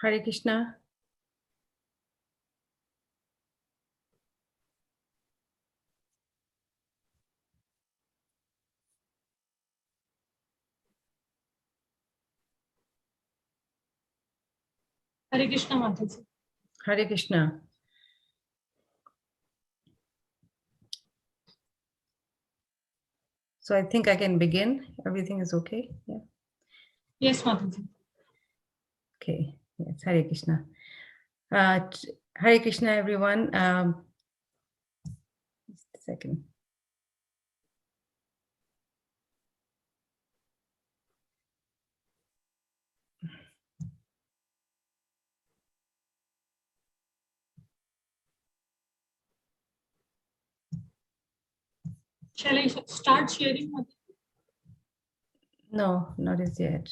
Hare Krishna. Hare Krishna, Mataji. Hare Krishna. So I think I can begin. Everything is okay? Yeah. Yes, Mataji. Okay. Yes. Hare Krishna. Hare Krishna, everyone. Just a second. Shall I start sharing, Mataji? No, not as yet.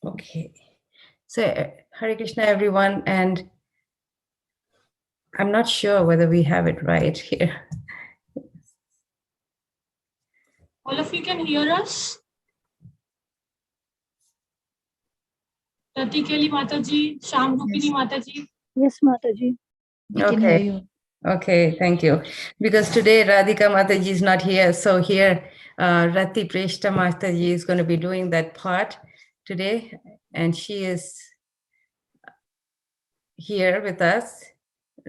Okay. So Hare Krishna, everyone. And I'm not sure whether we have it right here. All of you can hear us? Rati Kelly Mataji, Sham Rupini Mataji. Yes, Mataji. We can hear you. Okay, thank you. Because today Radhika Mataji is not here. So here, Rati Preshta Mataji is going to be doing that part today. And she is here with us.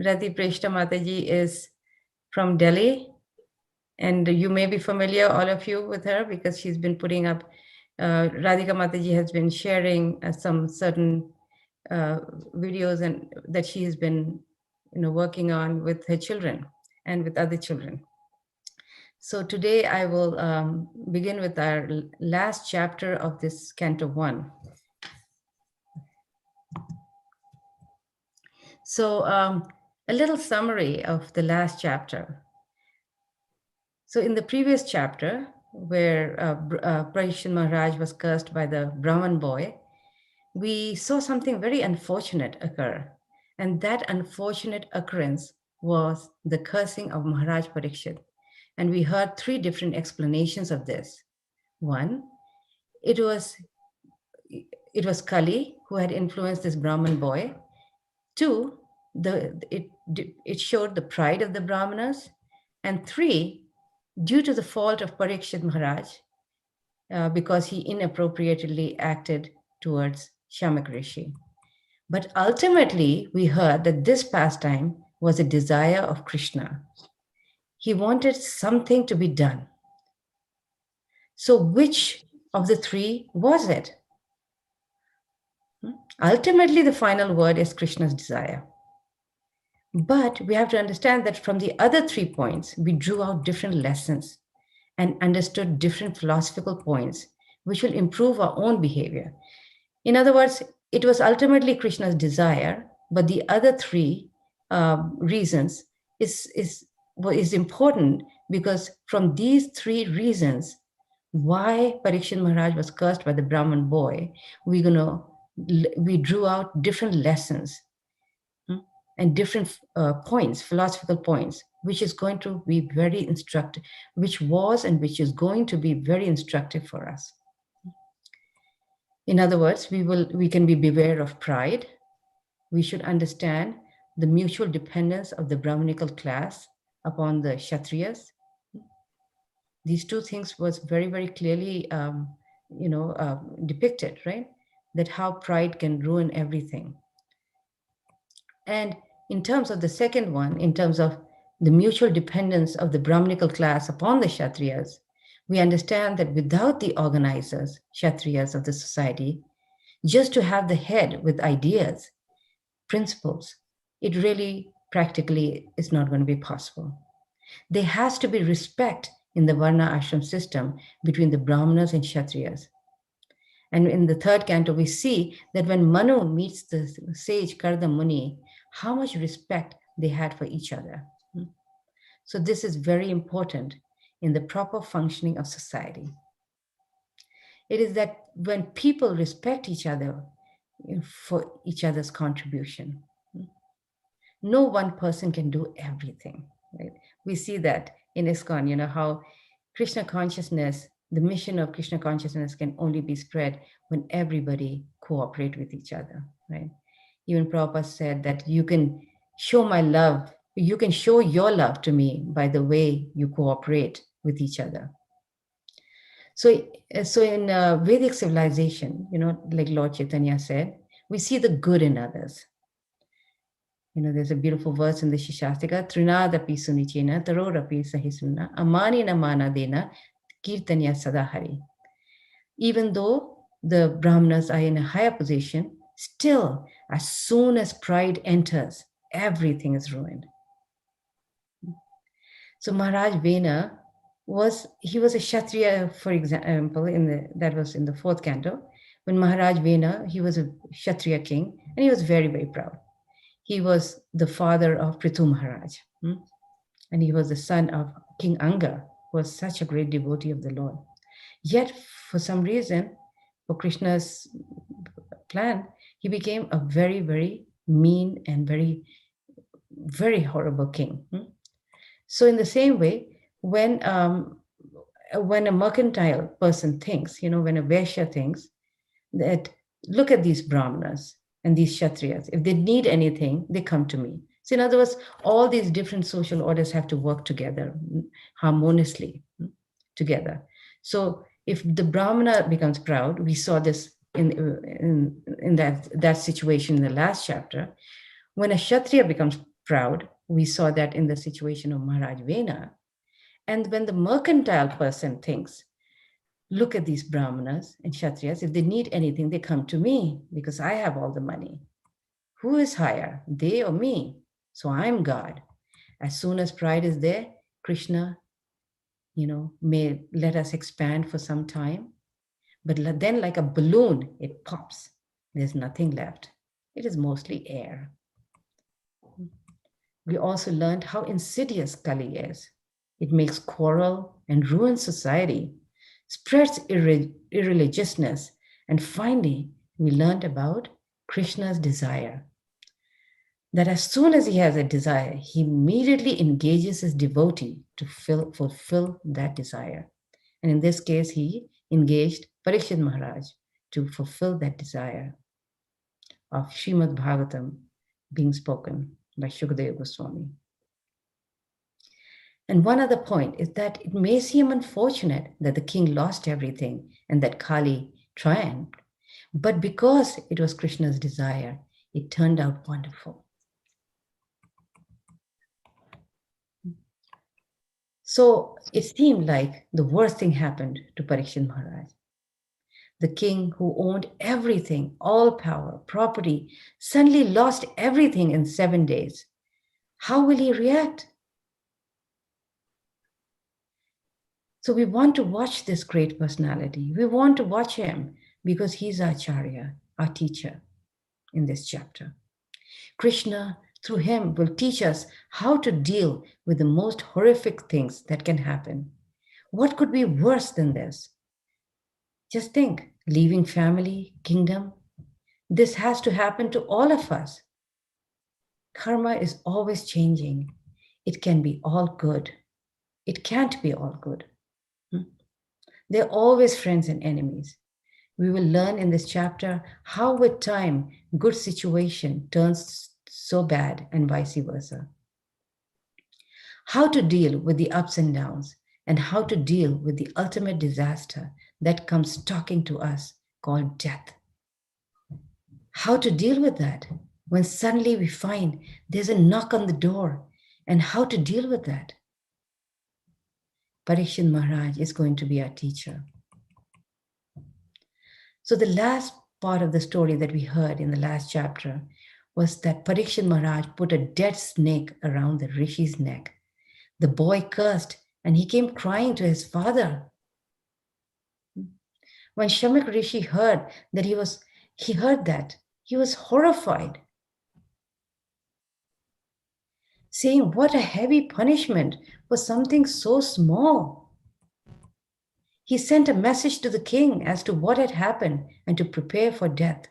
Rati Preshta Mataji is from Delhi. And you may be familiar, all of you, with her because she's been putting up, Radhika Mataji has been sharing some certain videos and that she has been working on with her children and with other children. So today I will begin with our last chapter of this Canto 1. So a little summary of the last chapter. So in the previous chapter, where Parikshit Maharaj was cursed by the Brahman boy, we saw something very unfortunate occur. And that unfortunate occurrence was the cursing of Maharaj Parikshit. And we heard three different explanations of this. One, it was Kali who had influenced this Brahman boy. Two, it showed the pride of the Brahmanas. And three, due to the fault of Parikshit Maharaj, because he inappropriately acted towards Shamak Rishi. But ultimately, we heard that this pastime was a desire of Krishna. He wanted something to be done. So which of the three was it? Ultimately, the final word is Krishna's desire. But we have to understand that from the other 3 points, we drew out different lessons and understood different philosophical points, which will improve our own behavior. In other words, it was ultimately Krishna's desire, but the other 3 reasons is important because from these 3 reasons, why Parikshit Maharaj was cursed by the Brahman boy, we drew out different lessons and different points, philosophical points, which is going to be very instructive, which was and which is going to be very instructive for us. In other words, we can be beware of pride. We should understand the mutual dependence of the Brahmanical class upon the Kshatriyas. These 2 things was very, very clearly, depicted, right? That how pride can ruin everything. And in terms of the second one, in terms of the mutual dependence of the Brahmanical class upon the Kshatriyas, we understand that without the organizers, Kshatriyas of the society, just to have the head with ideas, principles, it really practically is not going to be possible. There has to be respect in the Varna Ashram system between the Brahmanas and Kshatriyas. And in the 3rd canto, we see that when Manu meets the sage Karda Muni, how much respect they had for each other. So this is very important in the proper functioning of society. It is that when people respect each other for each other's contribution, no one person can do everything. Right? We see that in ISKCON, how Krishna consciousness the mission of Krishna consciousness can only be spread when everybody cooperate with each other, right? Even Prabhupada said that you can show my love, you can show your love to me by the way you cooperate with each other. So in Vedic civilization, like Lord Chaitanya said, we see the good in others. There's a beautiful verse in the Shishastika, Trinadapi sunichena, tarorapi sahisuna, amani namana dena, kirtanya sadahari. Even though the Brahmanas are in a higher position, still, as soon as pride enters, everything is ruined. So Maharaj Vena was a Kshatriya, for example, that was in the 4th canto. When Maharaj Vena, he was a Kshatriya king, and he was very, very proud. He was the father of Prithu Maharaj, and he was the son of King Anga, who was such a great devotee of the Lord. Yet, for some reason, for Krishna's plan, he became a very, very mean and very, very horrible king. So in the same way, when a mercantile person thinks, when a Vaishya thinks that, look at these Brahmanas and these Kshatriyas, if they need anything, they come to me. So in other words, all these different social orders have to work together harmoniously together. So if the Brahmana becomes proud, we saw this in that situation in the last chapter. When a Kshatriya becomes proud, we saw that in the situation of Maharaj Vena. And when the mercantile person thinks, look at these Brahmanas and Kshatriyas, if they need anything, they come to me because I have all the money. Who is higher, they or me? So I'm God. As soon as pride is there, Krishna, may let us expand for some time. But then, like a balloon, it pops. There's nothing left. It is mostly air. We also learned how insidious Kali is. It makes quarrel and ruins society, spreads irreligiousness, and finally, we learned about Krishna's desire. That as soon as he has a desire, he immediately engages his devotee to fulfill that desire. And in this case, he engaged Parikshit Maharaj to fulfill that desire of Srimad Bhagavatam being spoken by Shukadeva Goswami. And one other point is that it may seem unfortunate that the king lost everything and that Kali triumphed, but because it was Krishna's desire, it turned out wonderful. So it seemed like the worst thing happened to Parikshit Maharaj. The king who owned everything, all power, property, suddenly lost everything in 7 days. How will he react? So we want to watch this great personality. We want to watch him because he's our Acharya, our teacher in this chapter. Krishna, through him, will teach us how to deal with the most horrific things that can happen. What could be worse than this? Just think, leaving family, kingdom. This has to happen to all of us. Karma is always changing. It can be all good. It can't be all good. They're always friends and enemies. We will learn in this chapter how with time, good situation turns so bad and vice versa. How to deal with the ups and downs and how to deal with the ultimate disaster that comes stalking to us called death. How to deal with that when suddenly we find there's a knock on the door and how to deal with that. Parikshit Maharaj is going to be our teacher. So the last part of the story that we heard in the last chapter was that Parikshit Maharaj put a dead snake around the Rishi's neck. The boy cursed and he came crying to his father. When Shamak Rishi heard that he was horrified, saying, what a heavy punishment for something so small. He sent a message to the king as to what had happened and to prepare for death.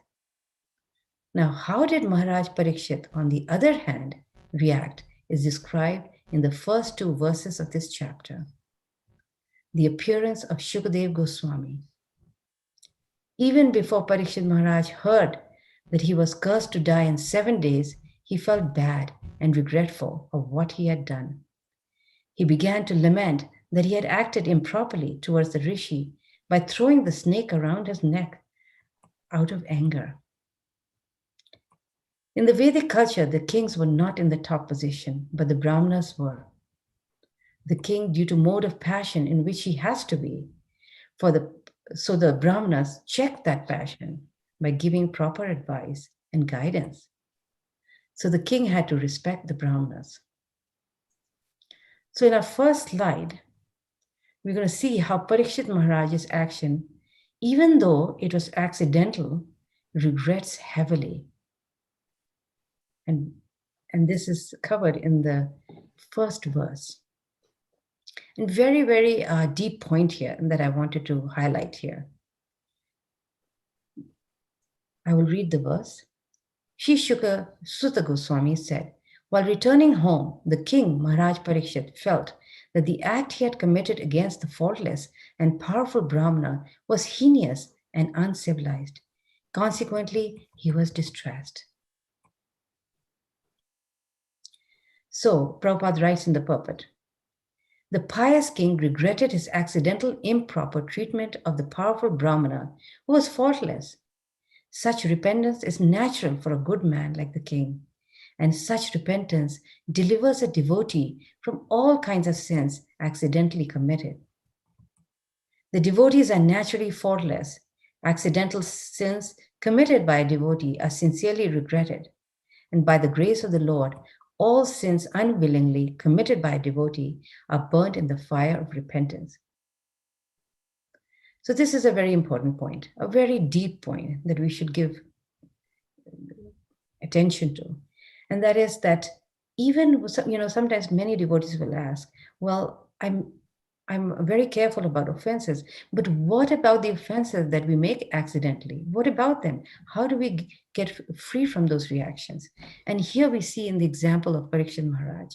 Now, how did Maharaj Parikshit, on the other hand, react is described in the first 2 verses of this chapter. the appearance of Shukadev Goswami. Even before Parikshit Maharaj heard that he was cursed to die in 7 days, he felt bad and regretful of what he had done. He began to lament that he had acted improperly towards the rishi by throwing the snake around his neck out of anger. In the Vedic culture, the kings were not in the top position, but the Brahmanas were. The king, due to mode of passion in which he has to be, so the Brahmanas checked that passion by giving proper advice and guidance. So the king had to respect the Brahmanas. So in our first slide, we're going to see how Parikshit Maharaj's action, even though it was accidental, regrets heavily. And this is covered in the first verse. And very, very deep point here that I wanted to highlight here. I will read the verse. Shri Shuka Sutta Goswami said, while returning home, the king, Maharaj Parikshit, felt that the act he had committed against the faultless and powerful Brahmana was heinous and uncivilized. Consequently, he was distressed. So, Prabhupada writes in the purport, the pious king regretted his accidental improper treatment of the powerful Brahmana who was faultless. Such repentance is natural for a good man like the king, and such repentance delivers a devotee from all kinds of sins accidentally committed. The devotees are naturally faultless. Accidental sins committed by a devotee are sincerely regretted, and by the grace of the Lord, all sins unwillingly committed by a devotee are burnt in the fire of repentance. So this is a very important point, a very deep point that we should give attention to. And that is that even, sometimes many devotees will ask, well, I'm very careful about offenses, but what about the offenses that we make accidentally? What about them? How do we get free from those reactions? And here we see in the example of Parikshit Maharaj,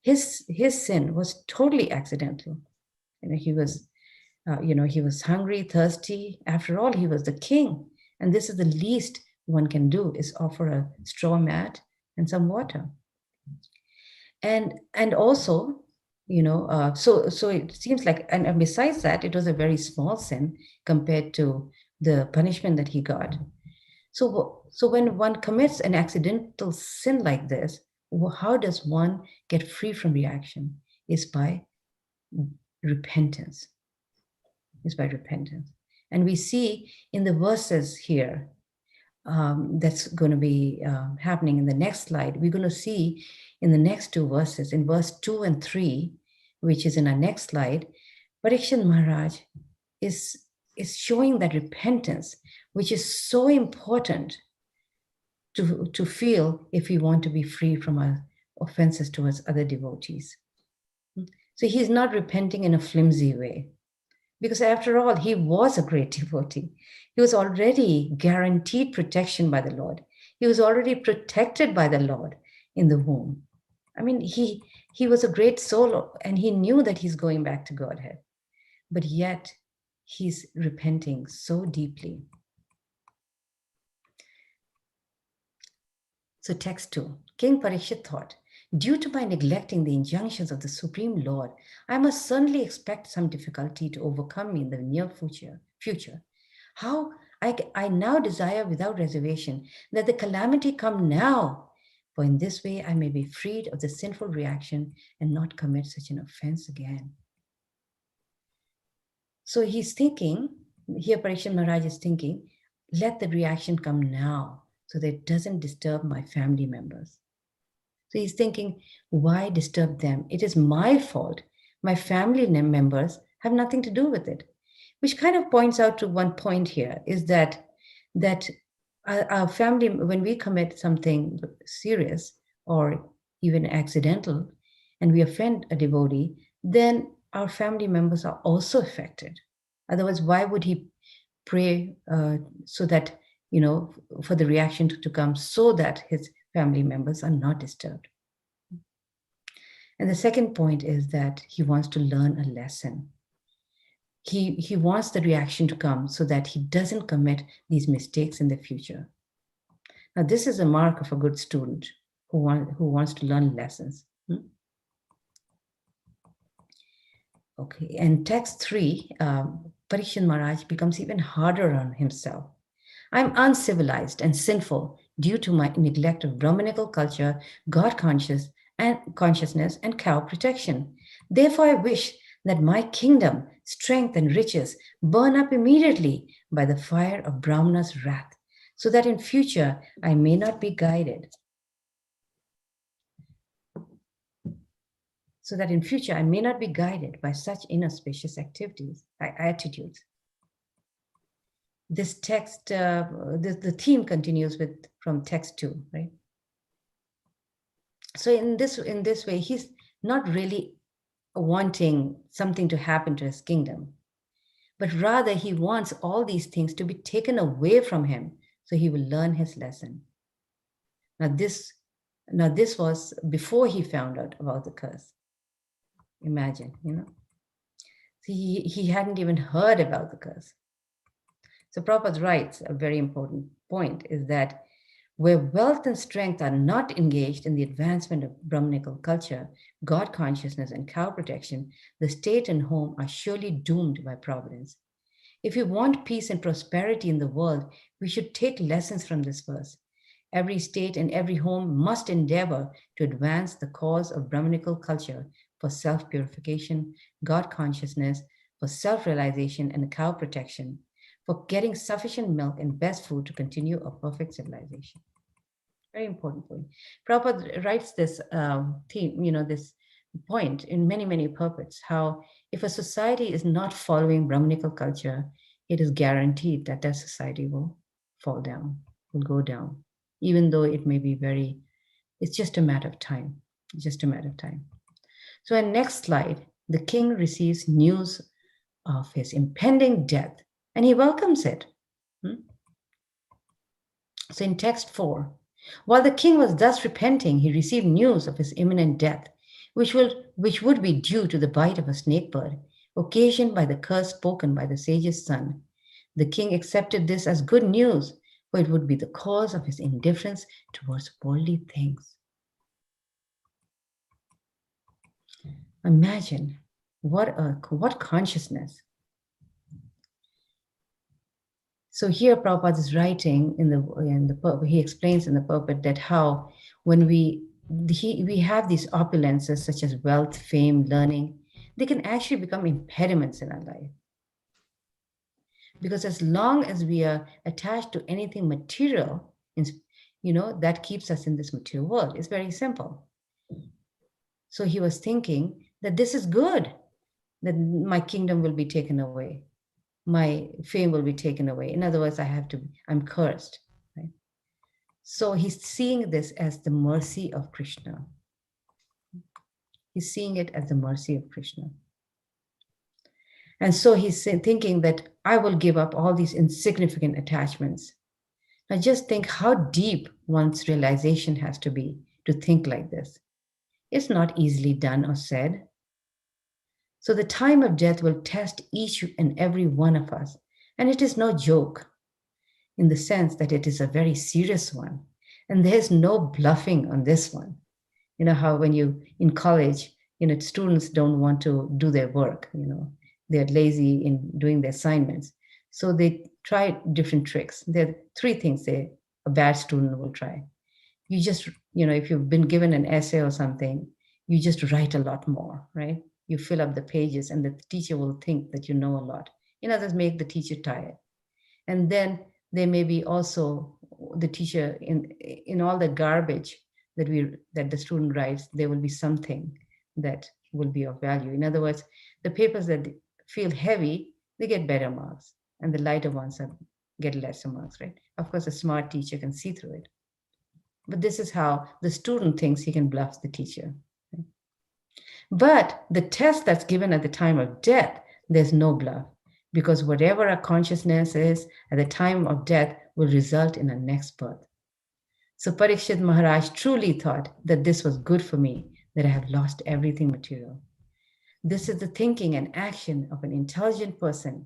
his sin was totally accidental. He was hungry, thirsty. After all, he was the king. And this is the least one can do, is offer a straw mat and some water. And also, so it seems like, and besides that, it was a very small sin compared to the punishment that he got. So when one commits an accidental sin like this, how does one get free from reaction? Is by repentance. And we see in the verses here, that's going to be happening in the next slide. We're going to see in the next two verses, in verse 2 and 3, which is in our next slide, Parikshit Maharaj is showing that repentance, which is so important to feel if we want to be free from our offenses towards other devotees. So he's not repenting in a flimsy way, because after all, he was a great devotee. He was already guaranteed protection by the Lord. He was already protected by the Lord in the womb. I mean, he was a great soul, and he knew that he's going back to Godhead. But yet, he's repenting so deeply. So text 2, King Parikshit thought, due to my neglecting the injunctions of the Supreme Lord, I must certainly expect some difficulty to overcome me in the near future. How I now desire without reservation that the calamity come now, for in this way I may be freed of the sinful reaction and not commit such an offense again. So he's thinking, here Parikshit Maharaj is thinking, let the reaction come now so that it doesn't disturb my family members. So he's thinking, why disturb them? It is my fault. My family members have nothing to do with it. Which kind of points out to one point here, is that our family, when we commit something serious or even accidental, and we offend a devotee, then our family members are also affected. Otherwise, why would he pray so that, for the reaction to come so that his family members are not disturbed? And the second point is that he wants to learn a lesson. He wants the reaction to come so that he doesn't commit these mistakes in the future. Now, this is a mark of a good student who wants to learn lessons. Okay, and text 3, Parikshit Maharaj becomes even harder on himself. I'm uncivilized and sinful due to my neglect of Brahmanical culture, God consciousness, and cow protection. Therefore, I wish that my kingdom, strength, and riches burn up immediately by the fire of Brahmana's wrath, so that in future I may not be guided. So that in future I may not be guided by such inauspicious attitudes. This text, the theme continues from text 2, right? So in this way, he's not really wanting something to happen to his kingdom, but rather he wants all these things to be taken away from him so he will learn his lesson. Now this was before he found out about the curse. Imagine, he hadn't even heard about the curse. So Prabhupada writes a very important point is that where wealth and strength are not engaged in the advancement of Brahmanical culture, God consciousness, and cow protection, the state and home are surely doomed by providence. If we want peace and prosperity in the world, we should take lessons from this verse. Every state and every home must endeavor to advance the cause of Brahmanical culture for self-purification, God consciousness, for self-realization, and cow protection, for getting sufficient milk and best food to continue a perfect civilization. Very important point. Prabhupada writes this theme, this point in many, many purports, how if a society is not following Brahmanical culture, it is guaranteed that that society will fall down, will go down, even though it may be it's just a matter of time, just a matter of time. So in next slide, the king receives news of his impending death and he welcomes it. So in text 4, while the king was thus repenting, he received news of his imminent death, which would be due to the bite of a snake bird, occasioned by the curse spoken by the sage's son. The king accepted this as good news, for it would be the cause of his indifference towards worldly things. Imagine what consciousness. So here Prabhupada is writing he explains in the purport that how when we have these opulences such as wealth, fame, learning, they can actually become impediments in our life. Because as long as we are attached to anything material, that keeps us in this material world. It's very simple. So he was thinking that this is good, that my kingdom will be taken away. My fame will be taken away. In other words, I'm cursed. Right? So he's seeing this as the mercy of Krishna. He's seeing it as the mercy of Krishna. And so he's thinking that I will give up all these insignificant attachments. Now just think how deep one's realization has to be to think like this. It's not easily done or said. So the time of death will test each and every one of us. And it is no joke in the sense that it is a very serious one. And there's no bluffing on this one. You know how when in college, students don't want to do their work, they're lazy in doing their assignments. So they try different tricks. There are 3 things a bad student will try. You just, if you've been given an essay or something, you just write a lot more, right? You fill up the pages and the teacher will think that you know a lot. In others, make the teacher tired. And then there may be also the teacher in all the garbage that the student writes, there will be something that will be of value. In other words, the papers that feel heavy, they get better marks, and the lighter ones get lesser marks, right? Of course, a smart teacher can see through it. But this is how the student thinks he can bluff the teacher. But the test that's given at the time of death, there's no bluff, because whatever our consciousness is at the time of death will result in a next birth. So Parikshit Maharaj truly thought that this was good for me, that I have lost everything material. This is the thinking and action of an intelligent person.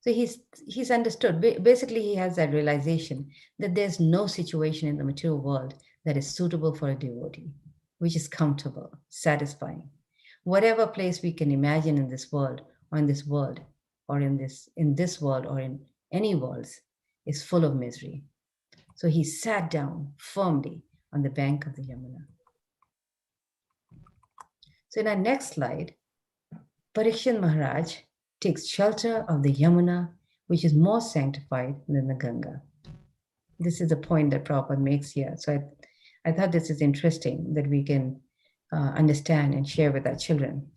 So he's understood. Basically, he has that realization that there's no situation in the material world that is suitable for a devotee, which is comfortable, satisfying. Whatever place we can imagine in this world, or in this world, or in this world, or in any worlds, is full of misery. So he sat down firmly on the bank of the Yamuna. So in our next slide, Parikshit Maharaj takes shelter of the Yamuna, which is more sanctified than the Ganga. This is the point that Prabhupada makes here. So I thought this is interesting that we can understand and share with our children.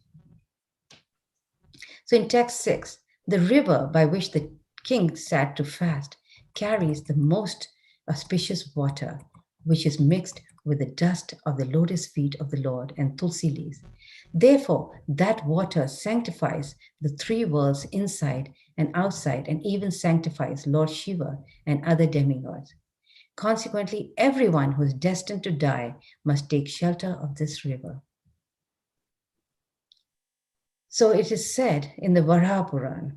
So in text 6, the river by which the king sat to fast carries the most auspicious water, which is mixed with the dust of the lotus feet of the Lord and tulsi leaves. Therefore, that water sanctifies the three worlds inside and outside, and even sanctifies Lord Shiva and other demigods. Consequently, everyone who is destined to die must take shelter of this river. So it is said in the Varaha Purana,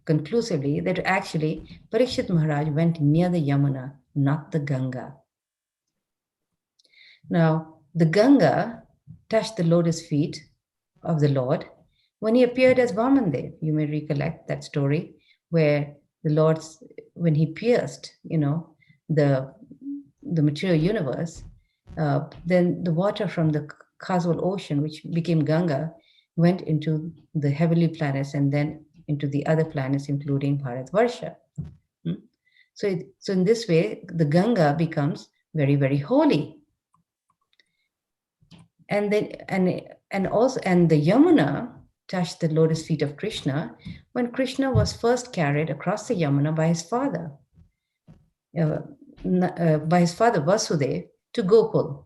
conclusively, that actually Parikshit Maharaj went near the Yamuna, not the Ganga. Now, the Ganga touched the lotus feet of the Lord when he appeared as Vamandev. You may recollect that story where the Lord, when he pierced, the material universe, then the water from the causal ocean, which became Ganga, went into the heavenly planets and then into the other planets, including Bharatvarsha. So in this way, the Ganga becomes very, very holy. And then and the Yamuna touched the lotus feet of Krishna when Krishna was first carried across the Yamuna by his father Vasudev to Gokul,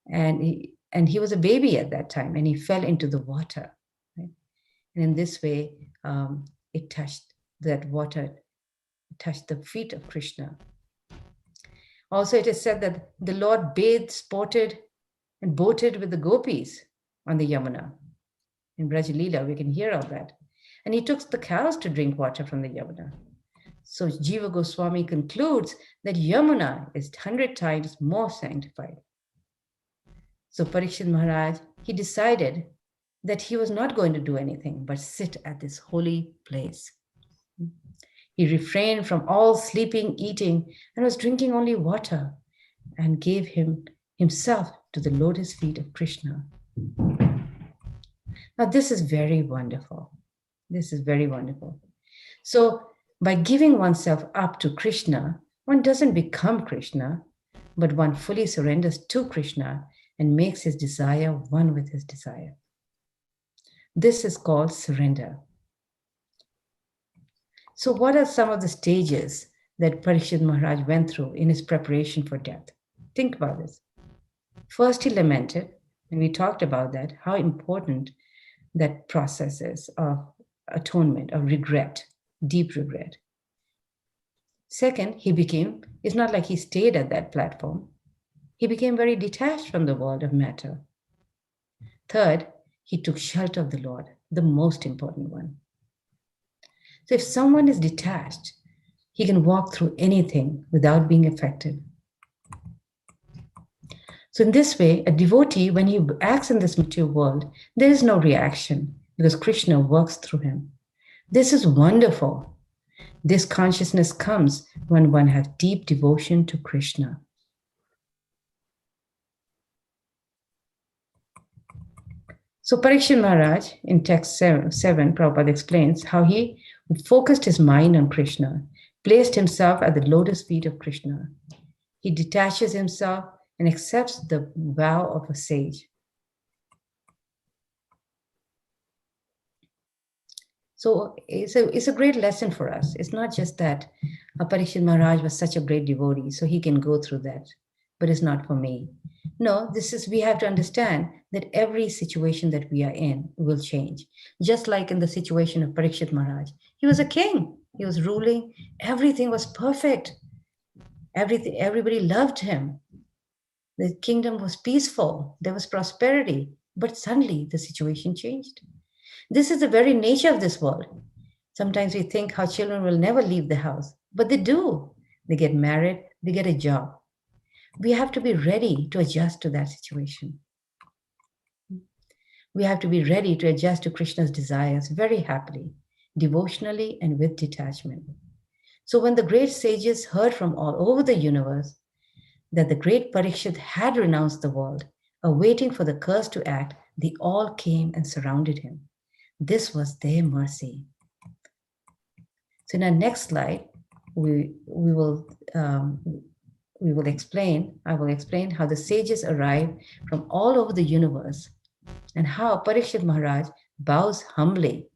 and he was a baby at that time, and he fell into the water, right? And in this way, it touched that water, touched the feet of Krishna. Also, it is said that the Lord bathed, sported, and boated with the gopis on the Yamuna. In Brajalila, we can hear all that. And he took the cows to drink water from the Yamuna. So Jiva Goswami concludes that Yamuna is 100 times more sanctified. So Parikshit Maharaj, he decided that he was not going to do anything but sit at this holy place. He refrained from all sleeping, eating, and was drinking only water, and gave himself to the lotus feet of Krishna. Now, this is very wonderful. This is very wonderful. So, by giving oneself up to Krishna, one doesn't become Krishna, but one fully surrenders to Krishna and makes his desire one with his desire. This is called surrender. So, what are some of the stages that Parikshit Maharaj went through in his preparation for death? Think about this. First, he lamented, and we talked about that, how important that process is of atonement, of regret, deep regret. Second, it's not like he stayed at that platform. He became very detached from the world of matter. Third, he took shelter of the Lord, the most important one. So if someone is detached, he can walk through anything without being affected. So in this way, a devotee, when he acts in this material world, there is no reaction because Krishna works through him. This is wonderful. This consciousness comes when one has deep devotion to Krishna. So Parikshit Maharaj, in text 7, Prabhupada explains how he focused his mind on Krishna, placed himself at the lotus feet of Krishna. He detaches himself and accepts the vow of a sage. So it's a great lesson for us. It's not just that Parikshit Maharaj was such a great devotee, so he can go through that, but it's not for me. No, we have to understand that every situation that we are in will change. Just like in the situation of Parikshit Maharaj. He was a king. He was ruling. Everything was perfect. Everybody loved him. The kingdom was peaceful, there was prosperity, but suddenly the situation changed. This is the very nature of this world. Sometimes we think how children will never leave the house, but they do. They get married, they get a job. We have to be ready to adjust to that situation. We have to be ready to adjust to Krishna's desires very happily, devotionally, and with detachment. So, when the great sages heard from all over the universe that the great Parikshit had renounced the world, awaiting for the curse to act, they all came and surrounded him. This was their mercy. So, in our next slide, we will explain. I will explain how the sages arrived from all over the universe and how Parikshit Maharaj bows humbly.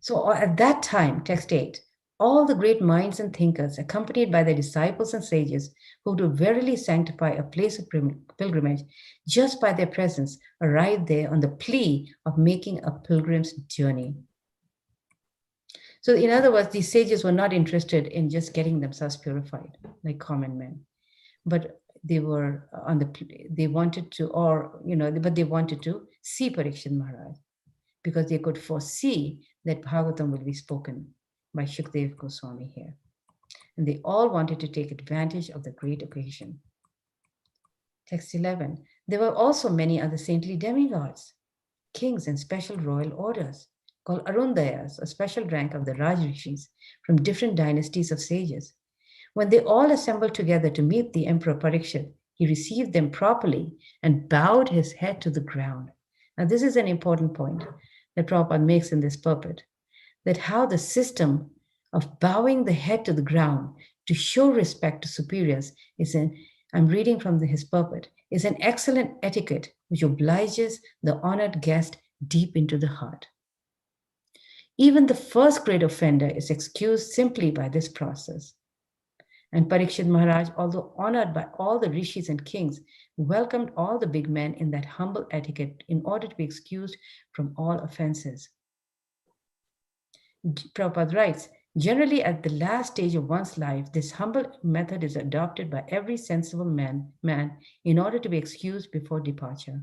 So at that time, text 8, all the great minds and thinkers, accompanied by their disciples and sages, who would verily sanctify a place of pilgrimage just by their presence, arrived there on the plea of making a pilgrim's journey. So in other words, these sages were not interested in just getting themselves purified like common men, but they were they wanted to, but they wanted to see Parikshit Maharaj because they could foresee that Bhagavatam will be spoken by Shukdev Goswami here. And they all wanted to take advantage of the great occasion. Text 11. There were also many other saintly demigods, kings and special royal orders, called Arundayas, a special rank of the Rajrishis from different dynasties of sages. When they all assembled together to meet the Emperor Parikshit, he received them properly and bowed his head to the ground. Now, this is an important point that Prabhupada makes in this purport, that how the system of bowing the head to the ground to show respect to superiors I'm reading from his purport, is an excellent etiquette which obliges the honored guest deep into the heart. Even the first grade offender is excused simply by this process. And Parikshit Maharaj, although honored by all the rishis and kings, welcomed all the big men in that humble etiquette in order to be excused from all offenses. Prabhupada writes, generally at the last stage of one's life, this humble method is adopted by every sensible man in order to be excused before departure.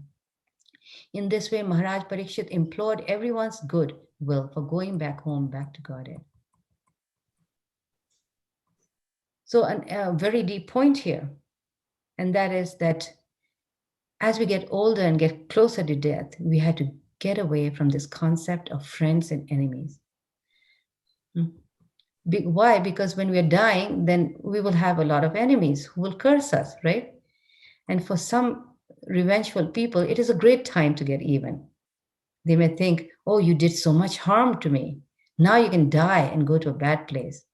In this way, Maharaj Parikshit implored everyone's good will for going back home, back to Godhead. So a very deep point here, and that is that as we get older and get closer to death, we had to get away from this concept of friends and enemies. Why? Because when we are dying, then we will have a lot of enemies who will curse us, right? And for some revengeful people, it is a great time to get even. They may think, oh, you did so much harm to me. Now you can die and go to a bad place.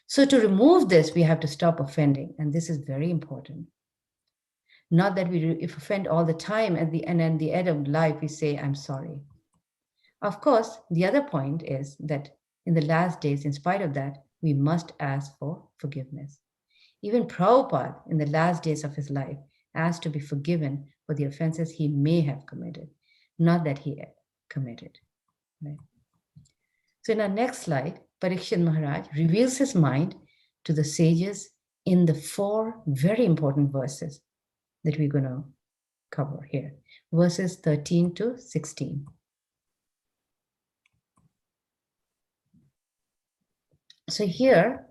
So to remove this, we have to stop offending. And this is very important. Not that we offend all the time and at the end of life, we say, I'm sorry. Of course, the other point is that in the last days, in spite of that, we must ask for forgiveness. Even Prabhupada, in the last days of his life, asked to be forgiven for the offenses he may have committed, not that he had committed. Right? So in our next slide, Parikshit Maharaj reveals his mind to the sages in the 4 very important verses that we're going to cover here. Verses 13 to 16. So here,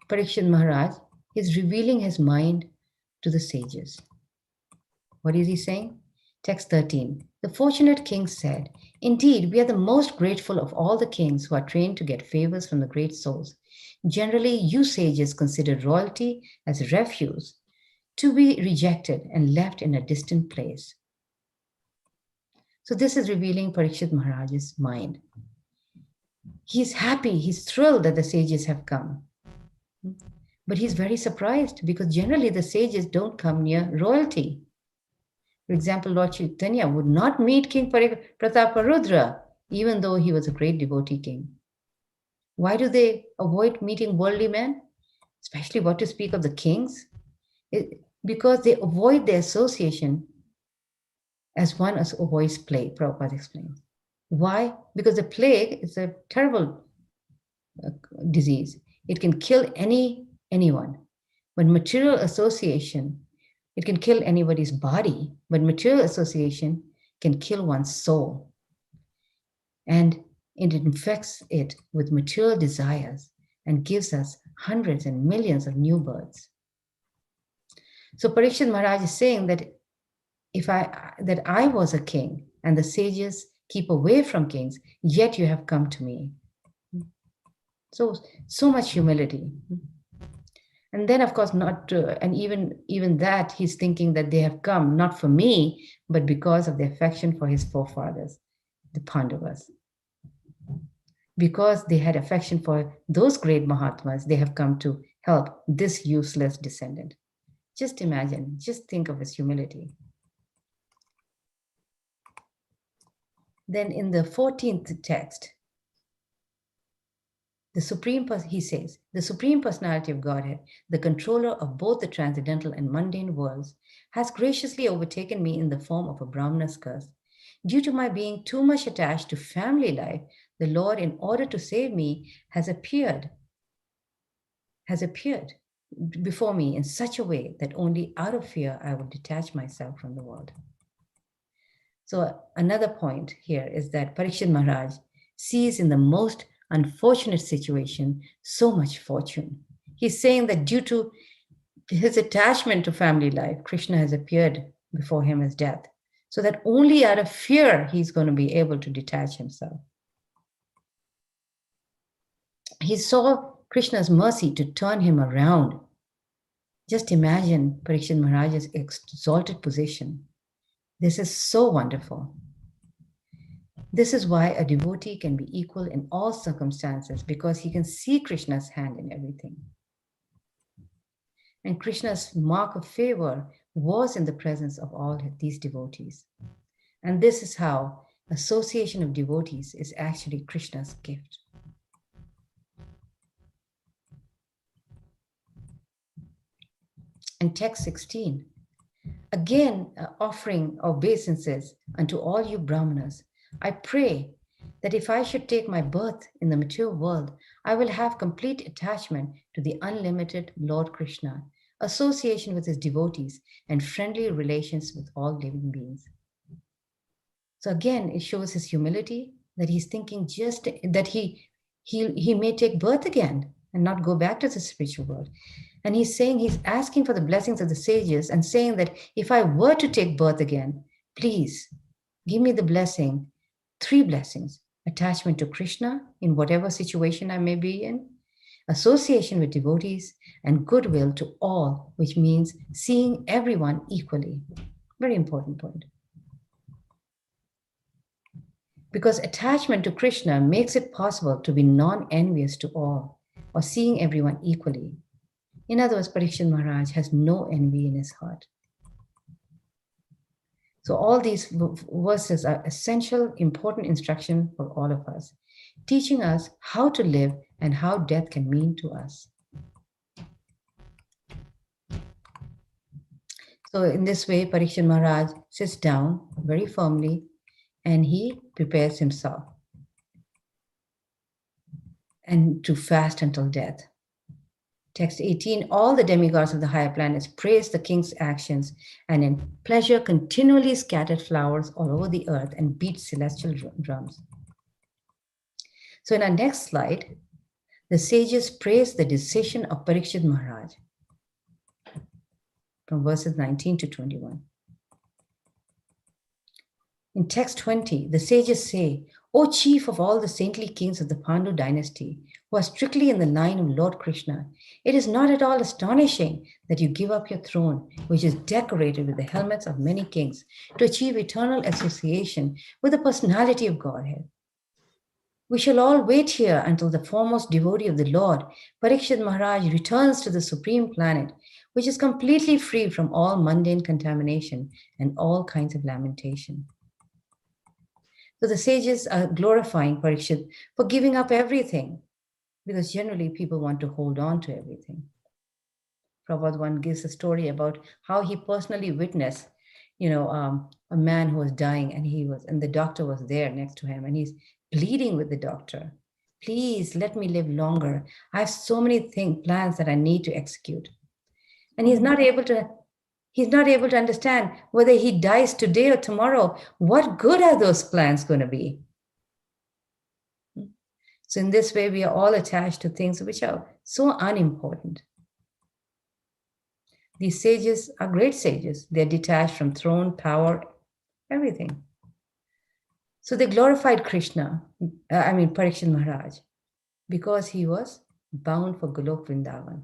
Parikshit Maharaj is revealing his mind to the sages. What is he saying? Text 13. The fortunate king said, indeed, we are the most grateful of all the kings who are trained to get favors from the great souls. Generally, you sages consider royalty as refuse to be rejected and left in a distant place. So this is revealing Parikshit Maharaj's mind. He's happy, he's thrilled that the sages have come. But he's very surprised because generally the sages don't come near royalty. For example, Lord Chaitanya would not meet King Prataparudra, even though he was a great devotee king. Why do they avoid meeting worldly men? Especially what to speak of the kings? Because they avoid the association as one avoids plague, Prabhupada explains. Why? Because the plague is a terrible disease. It can kill anyone. But material association, it can kill anybody's body, but material association can kill one's soul. And it infects it with material desires and gives us hundreds and millions of new births. So Parikshit Maharaj is saying that that I was a king and the sages keep away from kings, yet you have come to me. So much humility. And then, of course, and even that, he's thinking that they have come not for me, but because of the affection for his forefathers, the Pandavas. Because they had affection for those great Mahatmas, they have come to help this useless descendant. Just imagine, just think of his humility. Then in the 14th text, he says, the Supreme Personality of Godhead, the controller of both the transcendental and mundane worlds, has graciously overtaken me in the form of a Brahmana's curse. Due to my being too much attached to family life, the Lord, in order to save me, has appeared before me in such a way that only out of fear I will detach myself from the world. So another point here is that Parikshit Maharaj sees in the most unfortunate situation so much fortune. He's saying that due to his attachment to family life, Krishna has appeared before him as death, so that only out of fear he's going to be able to detach himself. He saw Krishna's mercy to turn him around. Just imagine Parikshit Maharaj's exalted position. This is so wonderful. This is why a devotee can be equal in all circumstances, because he can see Krishna's hand in everything. And Krishna's mark of favor was in the presence of all these devotees. And this is how association of devotees is actually Krishna's gift. In text 16, again, offering obeisances unto all you Brahmanas, I pray that if I should take my birth in the material world, I will have complete attachment to the unlimited Lord Krishna, association with his devotees, and friendly relations with all living beings. So again, it shows his humility, that he's thinking just that he may take birth again and not go back to the spiritual world. And he's asking for the blessings of the sages and saying that if I were to take birth again, please give me the blessing, 3 blessings: attachment to Krishna in whatever situation I may be in, association with devotees, and goodwill to all, which means seeing everyone equally. Very important point. Because attachment to Krishna makes it possible to be non-envious to all, or seeing everyone equally. In other words, Parikshit Maharaj has no envy in his heart. So all these verses are essential, important instruction for all of us, teaching us how to live and how death can mean to us. So in this way, Parikshit Maharaj sits down very firmly and he prepares himself and to fast until death. Text 18, all the demigods of the higher planets praise the king's actions and in pleasure continually scattered flowers all over the earth and beat celestial drums. So in our next slide, the sages praise the decision of Parikshit Maharaj from verses 19 to 21. In text 20, the sages say, O chief of all the saintly kings of the Pandu dynasty, who are strictly in the line of Lord Krishna, it is not at all astonishing that you give up your throne, which is decorated with the helmets of many kings, to achieve eternal association with the personality of Godhead. We shall all wait here until the foremost devotee of the Lord, Parikshit Maharaj, returns to the supreme planet, which is completely free from all mundane contamination and all kinds of lamentation. So the sages are glorifying Parikshit for giving up everything, because generally people want to hold on to everything. Prabhupada one gives a story about how he personally witnessed, a man who was dying, and the doctor was there next to him, and he's pleading with the doctor, please let me live longer. I have so many plans that I need to execute. And he's not able to understand whether he dies today or tomorrow. What good are those plans going to be? So in this way, we are all attached to things which are so unimportant. These sages are great sages. They're detached from throne, power, everything. So they glorified Krishna, Parikshit Maharaj, because he was bound for Golok Vrindavan.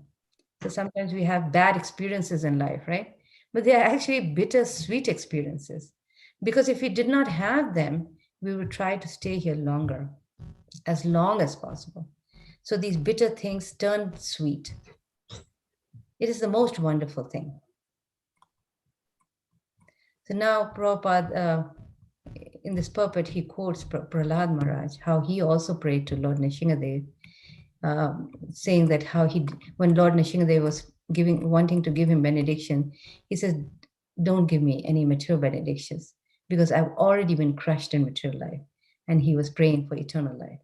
So sometimes we have bad experiences in life, right? But they are actually bitter, sweet experiences. Because if we did not have them, we would try to stay here longer, as long as possible. So these bitter things turn sweet. It is the most wonderful thing. So now Prabhupada, in this purport, he quotes Prahlad Maharaj, how he also prayed to Lord Nrsimhadev, saying that when Lord Nrsimhadev was wanting to give him benediction, he says, don't give me any material benedictions because I've already been crushed in material life. And he was praying for eternal life.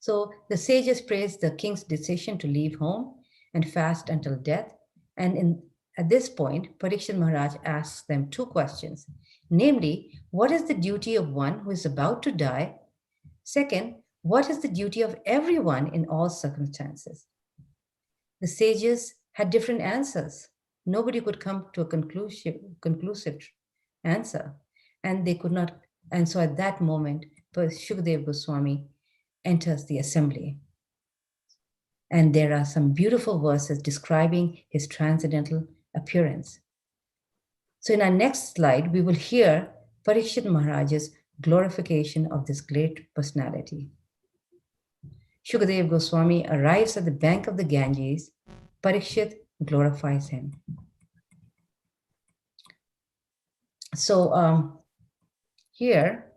So the sages praised the king's decision to leave home and fast until death. And at this point, Parikshit Maharaj asks them two questions. Namely, what is the duty of one who is about to die? Second, what is the duty of everyone in all circumstances? The sages had different answers. Nobody could come to a conclusive answer. And they could not. And so at that moment, Shukadeva Goswami enters the assembly. And there are some beautiful verses describing his transcendental appearance. So in our next slide, we will hear Parikshit Maharaj's glorification of this great personality. Shukadeva Goswami arrives at the bank of the Ganges. Parikshit glorifies him. So here,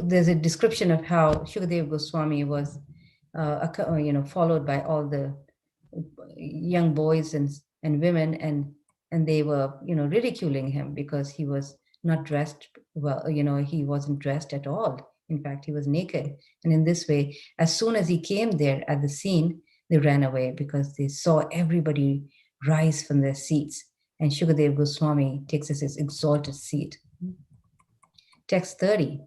there's a description of how Shukadeva Goswami was followed by all the young boys and women, and they were ridiculing him because he was not dressed well. He wasn't dressed at all. In fact, he was naked. And in this way, as soon as he came there at the scene, they ran away because they saw everybody rise from their seats. And Shukadeva Goswami takes his exalted seat. Text 30.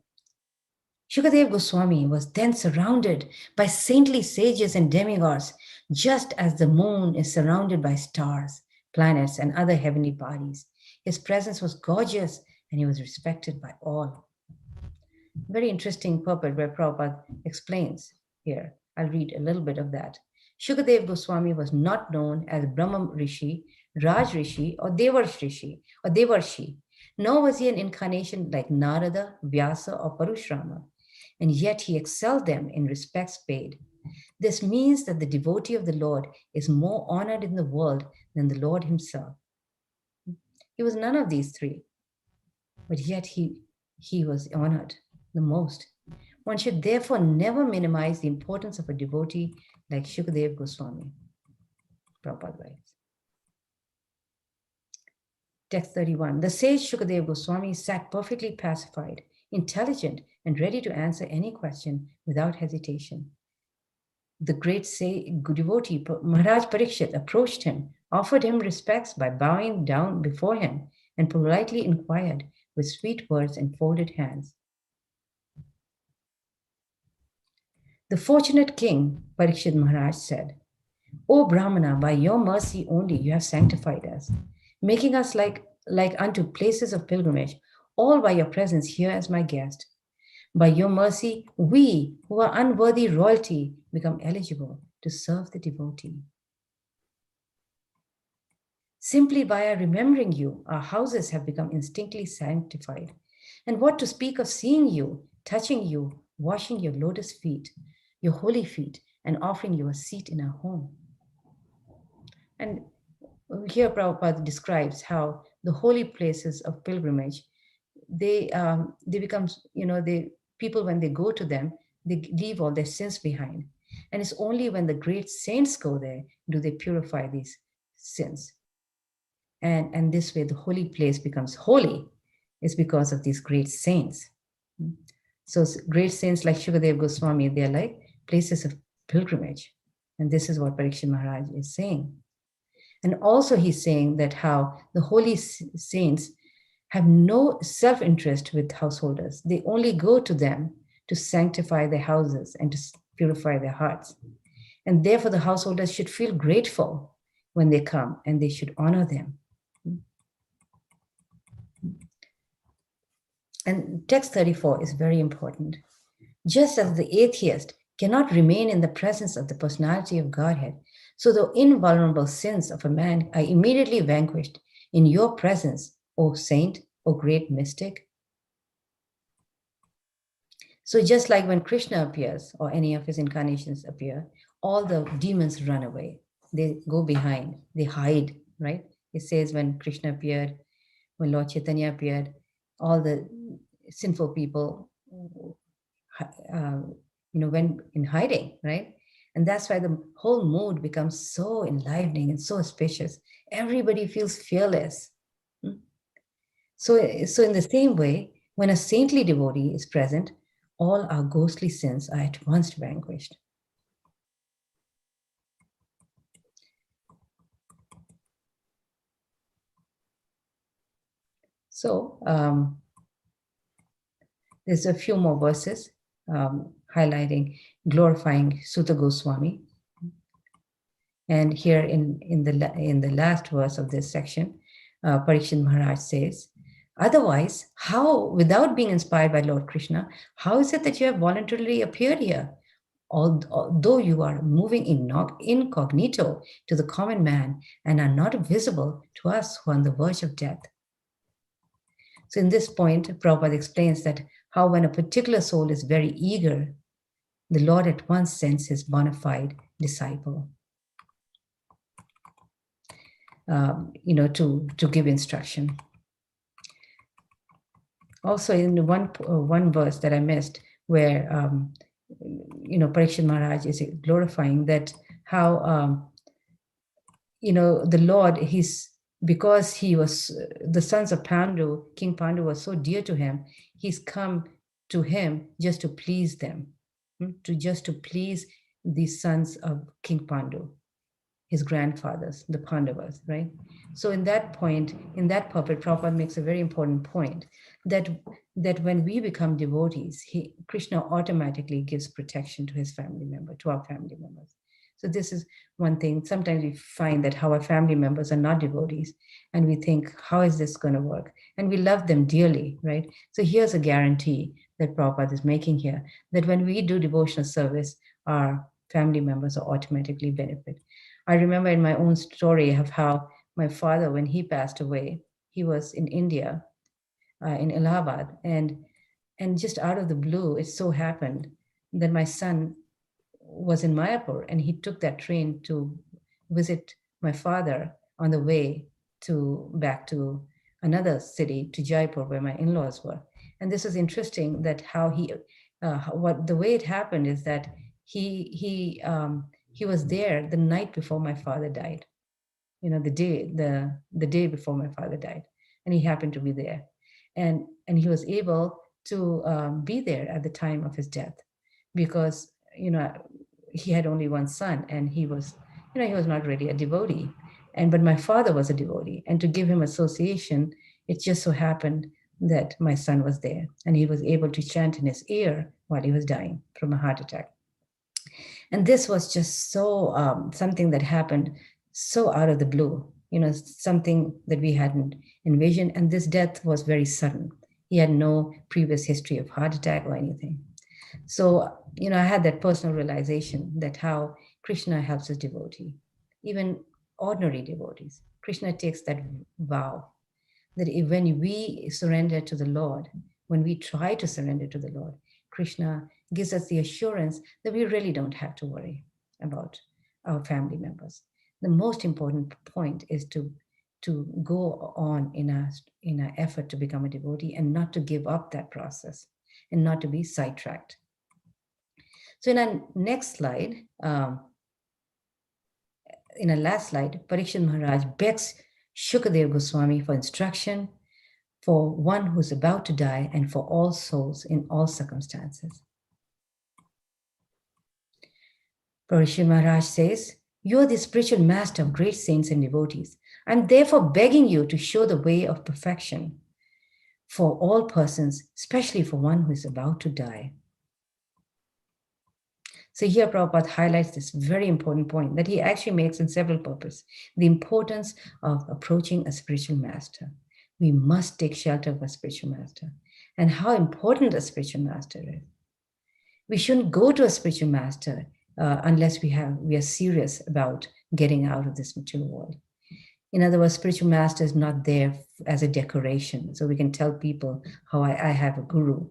Shukadeva Goswami was then surrounded by saintly sages and demigods, just as the moon is surrounded by stars, planets, and other heavenly bodies. His presence was gorgeous and he was respected by all. Very interesting purport where Prabhupada explains here. I'll read a little bit of that. Shukadeva Goswami was not known as Brahma Rishi, Raj Rishi, or Devarshi, nor was he an incarnation like Narada, Vyasa, or Parushrama. And yet he excelled them in respects paid. This means that the devotee of the Lord is more honored in the world than the Lord himself. He was none of these three, but yet he was honored the most. One should therefore never minimize the importance of a devotee like Shukadeva Goswami. Prabhupada writes. Text 31. The sage Shukadeva Goswami sat perfectly pacified, intelligent, and ready to answer any question without hesitation. The great devotee Maharaj Parikshit approached him, offered him respects by bowing down before him, and politely inquired with sweet words and folded hands. The fortunate king, Parikshit Maharaj said, O Brahmana, by your mercy only you have sanctified us, making us like unto places of pilgrimage, all by your presence here as my guest. By your mercy, we who are unworthy royalty become eligible to serve the devotee. Simply by our remembering you, our houses have become instinctively sanctified. And what to speak of seeing you, touching you, washing your lotus feet, your holy feet, and offering you a seat in our home. And here Prabhupada describes how the holy places of pilgrimage, they become, people, when they go to them, they leave all their sins behind. And it's only when the great saints go there do they purify these sins. And this way the holy place becomes holy is because of these great saints. So great saints like Shukadeva Goswami, they're like places of pilgrimage. And this is what Parikshit Maharaj is saying. And also he's saying that how the holy saints have no self-interest with householders. They only go to them to sanctify their houses and to purify their hearts. And therefore the householders should feel grateful when they come and they should honor them. And text 34 is very important. Just as the atheist cannot remain in the presence of the personality of Godhead, so the invulnerable sins of a man are immediately vanquished in your presence, O saint, O great mystic. So just like when Krishna appears or any of his incarnations appear, all the demons run away. They go behind, they hide, right? It says when Krishna appeared, when Lord Chaitanya appeared, all the sinful people went in hiding, right? And that's why the whole mood becomes so enlivening and so spacious. Everybody feels fearless. So in the same way, when a saintly devotee is present, all our ghostly sins are at once vanquished. So there's a few more verses highlighting, glorifying Sutta Goswami. And here in the last verse of this section, Parikshit Maharaj says, otherwise, how, without being inspired by Lord Krishna, how is it that you have voluntarily appeared here? Although you are moving incognito to the common man and are not visible to us who are on the verge of death. So in this point, Prabhupada explains that how when a particular soul is very eager, the Lord at once sends his bona fide disciple, to give instruction. Also in one verse that I missed, where Parikshit Maharaj is glorifying that how the Lord, because he was the sons of Pandu, King Pandu was so dear to him, he's come to him just to please them, to please the sons of King Pandu, his grandfathers, the Pandavas, right? So in that point, in that purport, Prabhupada makes a very important point that when we become devotees, Krishna automatically gives protection to his family member, to our family members. So this is one thing. Sometimes we find that how our family members are not devotees, and we think, how is this going to work? And we love them dearly, right? So here's a guarantee that Prabhupada is making here, that when we do devotional service, our family members are automatically benefit. I remember in my own story of how my father, when he passed away, he was in India, in Allahabad, and just out of the blue, it so happened that my son was in Mayapur, and he took that train to visit my father on the way back to another city, to Jaipur, where my in-laws were. And this was interesting that how the way it happened is that he was there the night before my father died, the day before my father died, and he happened to be there, and he was able to be there at the time of his death, because he had only one son, and he was not really a devotee, but my father was a devotee, and to give him association, it just so happened that my son was there, and he was able to chant in his ear while he was dying from a heart attack. And this was just so something that happened so out of the blue, something that we hadn't envisioned. And this death was very sudden. He had no previous history of heart attack or anything. So, I had that personal realization that how Krishna helps his devotee, even ordinary devotees. Krishna takes that vow that when we surrender to the Lord, when we try to surrender to the Lord, Krishna gives us the assurance that we really don't have to worry about our family members. The most important point is to go on in our effort to become a devotee, and not to give up that process, and not to be sidetracked. So in our next slide, in our last slide, Parikshit Maharaj begs Shukadev Goswami for instruction for one who's about to die, and for all souls in all circumstances. Parishad Maharaj says, "You are the spiritual master of great saints and devotees. I'm therefore begging you to show the way of perfection for all persons, especially for one who is about to die." So here Prabhupada highlights this very important point that he actually makes in several purposes: the importance of approaching a spiritual master. We must take shelter of a spiritual master, and how important a spiritual master is. We shouldn't go to a spiritual master unless we are serious about getting out of this material world. In other words, spiritual master is not there as a decoration, so we can tell people how I have a guru.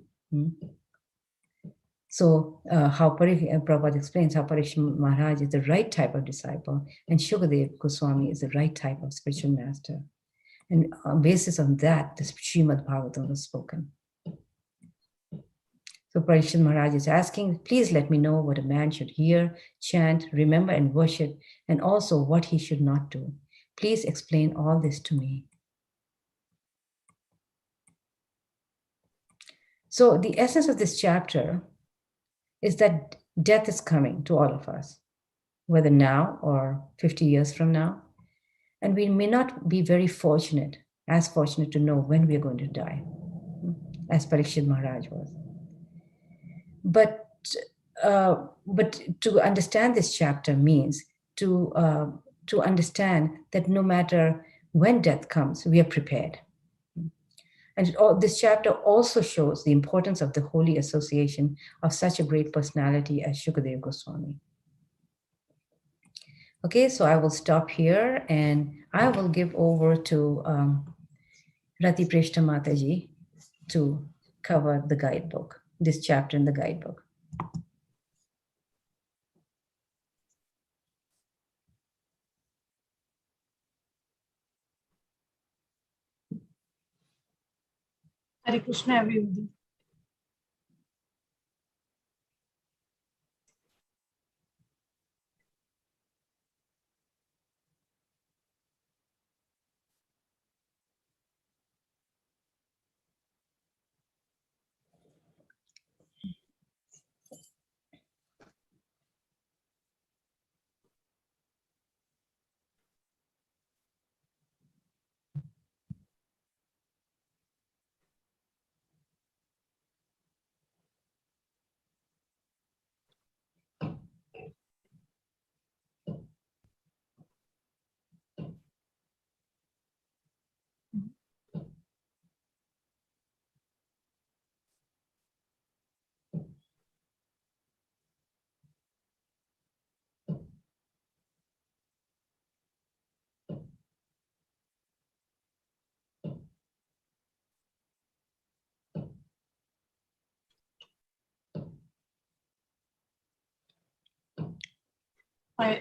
So how Prabhupada explains how Parikshit Maharaj is the right type of disciple, and Shukadev Goswami is the right type of spiritual master. And on basis of that, the Srimad Bhagavatam was spoken. So Parikshit Maharaj is asking, please let me know what a man should hear, chant, remember, and worship, and also what he should not do. Please explain all this to me. So the essence of this chapter is that death is coming to all of us, whether now or 50 years from now. And we may not be very fortunate, as fortunate to know when we are going to die, as Parikshit Maharaj was. But to understand this chapter means to understand that no matter when death comes, we are prepared. And this chapter also shows the importance of the holy association of such a great personality as Shukadev Goswami. Okay, so I will stop here and I will give over to Rati Preshta Mataji to cover the guidebook, this chapter in the guidebook. Hare Krishna, everybody.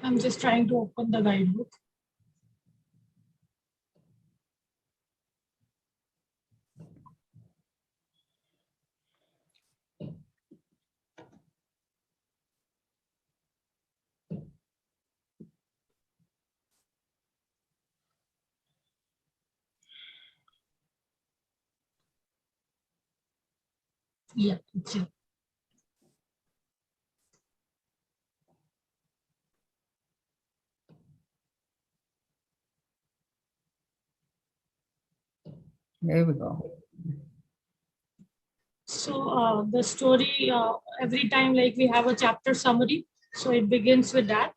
I'm just trying to open the guidebook. Yeah, it's here. There we go. So the story, every time like we have a chapter summary, so it begins with that.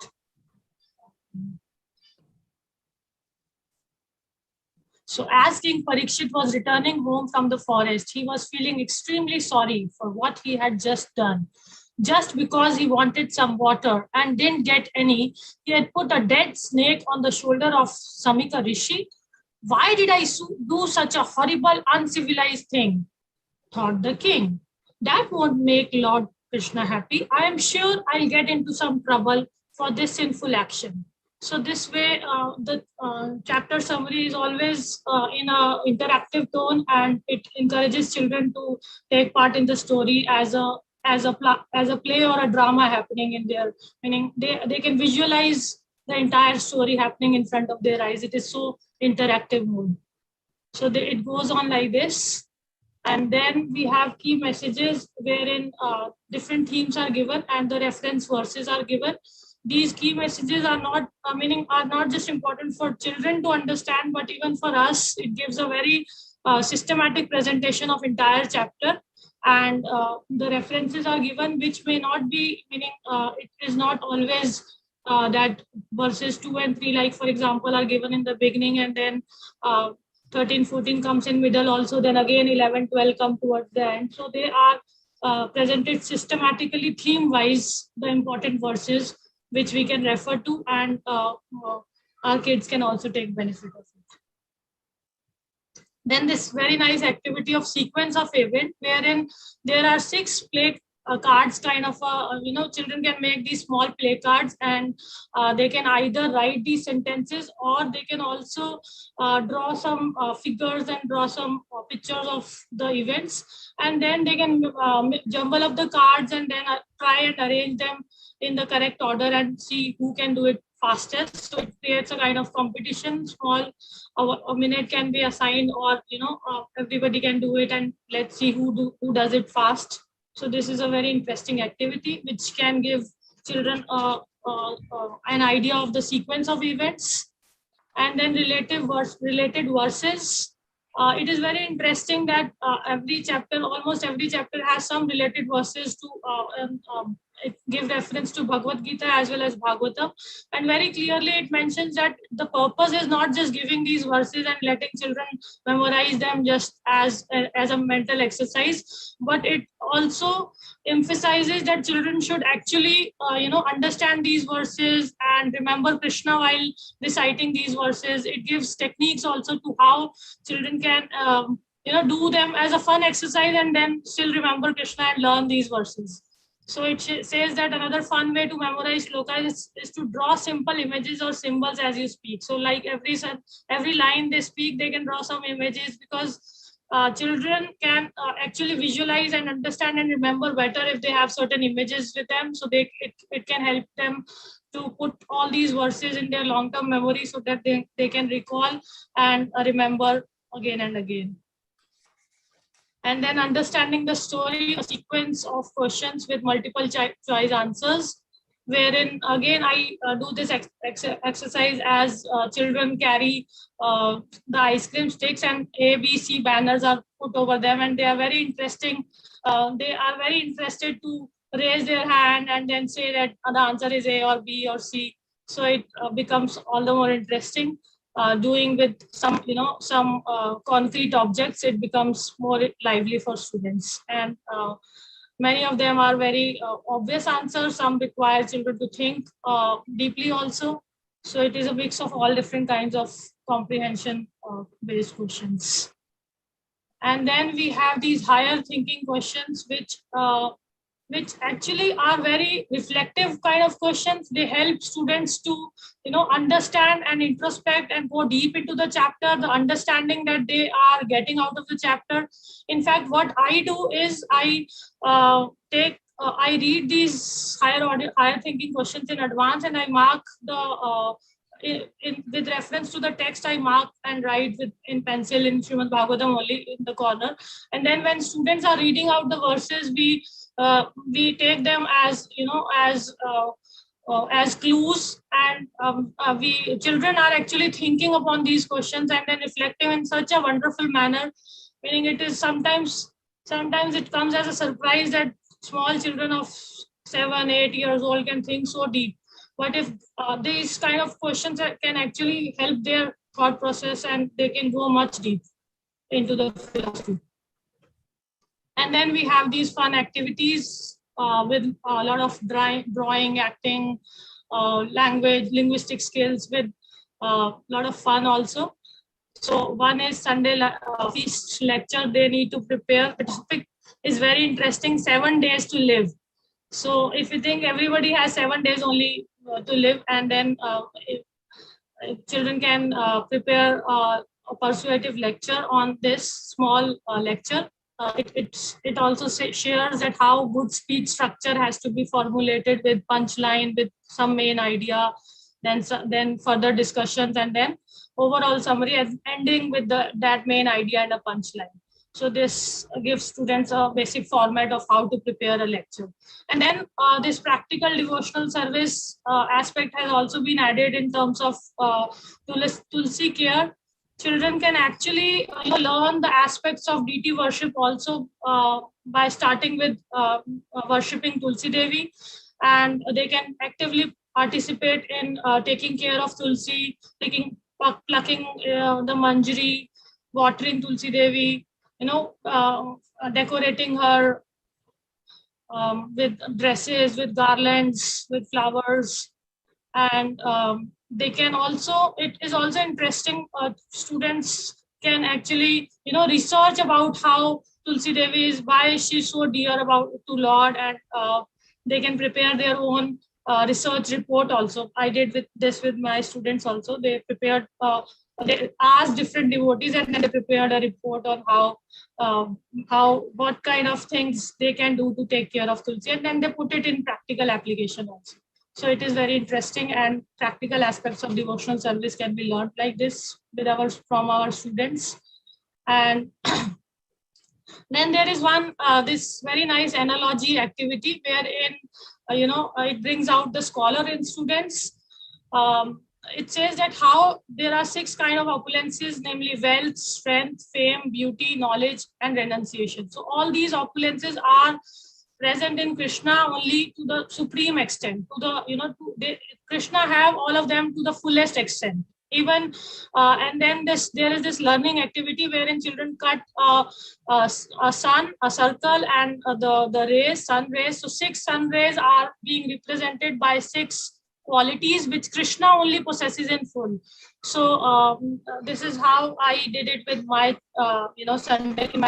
So as King Parikshit was returning home from the forest, he was feeling extremely sorry for what he had just done. Just because he wanted some water and didn't get any, he had put a dead snake on the shoulder of Samika Rishi. Why did I do such a horrible, uncivilized thing? Thought the king. That won't make Lord Krishna happy. I am sure I'll get into some trouble for this sinful action. So this way, the chapter summary is always in a interactive tone, and it encourages children to take part in the story as a play or a drama happening in their, meaning they can visualize the entire story happening in front of their eyes. It is so interactive mode. So it goes on like this. And then we have key messages wherein different themes are given and the reference verses are given. these key messages are not are not just important for children to understand, but even for us. It gives a very systematic presentation of entire chapter, and the references are given, which may not be it is not always that verses 2 and 3, like for example, are given in the beginning, and then uh, 13 14 comes in middle also, then again 11 12 come towards the end. So they are presented systematically, theme wise, the important verses which we can refer to, and our kids can also take benefit of it. Then this very nice activity of sequence of event, wherein there are 6 play cards, kind of children can make these small play cards, and they can either write these sentences, or they can also draw some figures and draw some pictures of the events, and then they can jumble up the cards and then try and arrange them in the correct order and see who can do it fastest. So it creates a kind of competition. Small a minute can be assigned, or everybody can do it, and let's see who does it fast. So this is a very interesting activity which can give children an idea of the sequence of events. And then related verses. It is very interesting that almost every chapter has some related verses to it give reference to Bhagavad Gita as well as Bhagavatam, and very clearly it mentions that the purpose is not just giving these verses and letting children memorize them just as a mental exercise, but it also emphasizes that children should actually understand these verses and remember Krishna while reciting these verses. It gives techniques also to how children can do them as a fun exercise and then still remember Krishna and learn these verses. So it says that another fun way to memorize shlokas is to draw simple images or symbols as you speak. So like every line they speak, they can draw some images, because children can actually visualize and understand and remember better if they have certain images with them. So it can help them to put all these verses in their long-term memory, so that they can recall and remember again and again. And then understanding the story, a sequence of questions with multiple choice answers, wherein again I do this exercise as children carry the ice cream sticks, and A, B, C banners are put over them, and they are very interesting. They are very interested to raise their hand and then say that the answer is A or B or C. So it becomes all the more interesting. Doing with some concrete objects, it becomes more lively for students. And many of them are very obvious answers. Some require children to think deeply also. So it is a mix of all different kinds of comprehension based questions. And then we have these higher thinking questions, which actually are very reflective kind of questions. They help students to understand and introspect and go deep into the chapter, the understanding that they are getting out of the chapter. In fact, what I do is I read these higher thinking questions in advance, and I mark the with reference to the text, I mark and write in pencil in Srimad Bhagavatam only in the corner. And then when students are reading out the verses, we take them as as clues, and children are actually thinking upon these questions and then reflecting in such a wonderful manner. Meaning, it is sometimes it comes as a surprise that small children of 7-8 years old can think so deep. But if these kind of questions can actually help their thought process, and they can go much deep into the philosophy. And then we have these fun activities with a lot of drawing, acting, linguistic skills, with a lot of fun also. So one is Sunday feast lecture. They need to prepare. The topic is very interesting: 7 days to live. So if you think everybody has 7 days only to live, and then if children can prepare a persuasive lecture on this small lecture. It also shares that how good speech structure has to be formulated, with punchline, with some main idea, then further discussions, and then overall summary, ending with that main idea and a punchline. So this gives students a basic format of how to prepare a lecture. And then this practical devotional service aspect has also been added in terms of Tulsi care. Children can actually learn the aspects of deity worship also by starting with worshipping Tulsi Devi, and they can actively participate in taking care of Tulsi, plucking the manjari, watering Tulsi Devi, decorating her with dresses, with garlands, with flowers. And they can also, it is also interesting, students can actually research about how Tulsi Devi is, why she's so dear about to Lord, and they can prepare their own research report also. I did with this with my students also. They prepared, they asked different devotees, and then they prepared a report on what kind of things they can do to take care of Tulsi, and then they put it in practical application also. So it is very interesting, and practical aspects of devotional service can be learned like this from our students. And then there is one this very nice analogy activity wherein it brings out the scholar in students. It says that how there are 6 kind of opulences, namely wealth, strength, fame, beauty, knowledge, and renunciation. So all these opulences are present in Krishna only to the supreme extent. Krishna have all of them to the fullest extent. Even and then there is this learning activity wherein children cut a sun, a circle, and the rays, sun rays. So 6 sun rays are being represented by 6 qualities which Krishna only possesses in full. So this is how I did it with my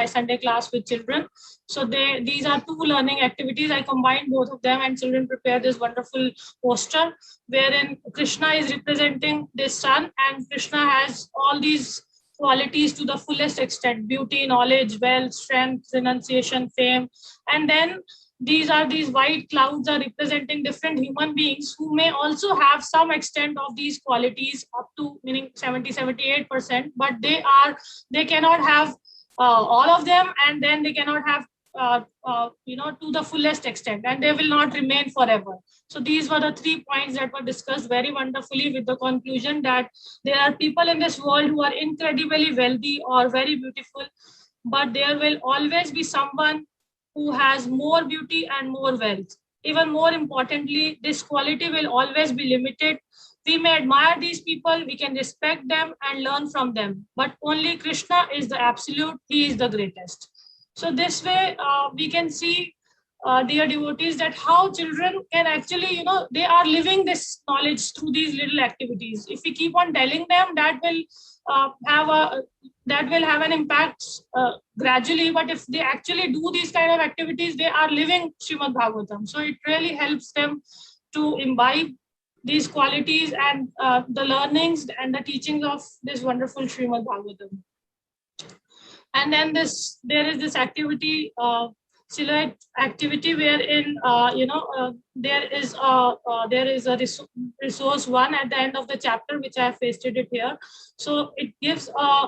Sunday class with children. So these are 2 learning activities. I combined both of them, and children prepare this wonderful poster wherein Krishna is representing this sun, and Krishna has all these qualities to the fullest extent: beauty, knowledge, wealth, strength, renunciation, fame. And then these white clouds are representing different human beings who may also have some extent of these qualities, up to meaning 70-78%, but they cannot have all of them, and then they cannot have to the fullest extent, and they will not remain forever. So these were the 3 points that were discussed very wonderfully, with the conclusion that there are people in this world who are incredibly wealthy or very beautiful, but there will always be someone who has more beauty and more wealth. Even more importantly, this quality will always be limited. We may admire these people, we can respect them and learn from them, but only Krishna is the absolute, he is the greatest. So this way, we can see, dear devotees, that how children can actually, they are living this knowledge through these little activities. If we keep on telling them, that will have an impact gradually. But if they actually do these kind of activities, they are living Srimad Bhagavatam. So it really helps them to imbibe these qualities and the learnings and the teachings of this wonderful Srimad Bhagavatam. And then there is this activity, silhouette activity, wherein there is a resource 1 at the end of the chapter, which I have pasted it here. So it gives a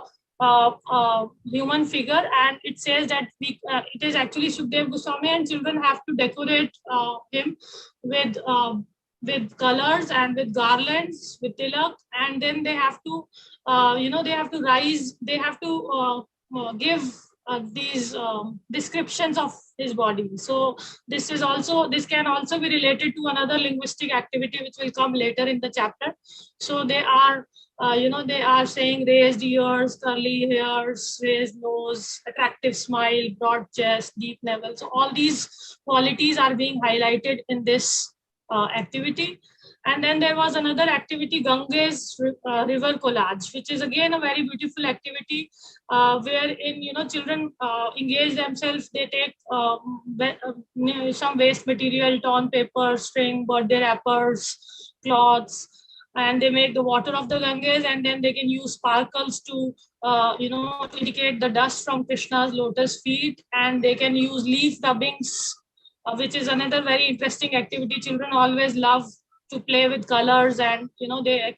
human figure, and it says that it is actually Sukdev Goswami, and children have to decorate him with colors and with garlands, with tilak, and then they have to they have to give these descriptions of his body. So this can also be related to another linguistic activity which will come later in the chapter. So they are they are saying raised ears, curly hairs, raised nose, attractive smile, broad chest, deep navel. So all these qualities are being highlighted in this activity. And then there was another activity, Ganges river collage, which is again a very beautiful activity, wherein children engage themselves. They take some waste material, torn paper, string, birthday wrappers, cloths, and they make the water of the Ganges, and then they can use sparkles to to indicate the dust from Krishna's lotus feet, and they can use leaf rubbings, which is another very interesting activity. Children always love to play with colors, and they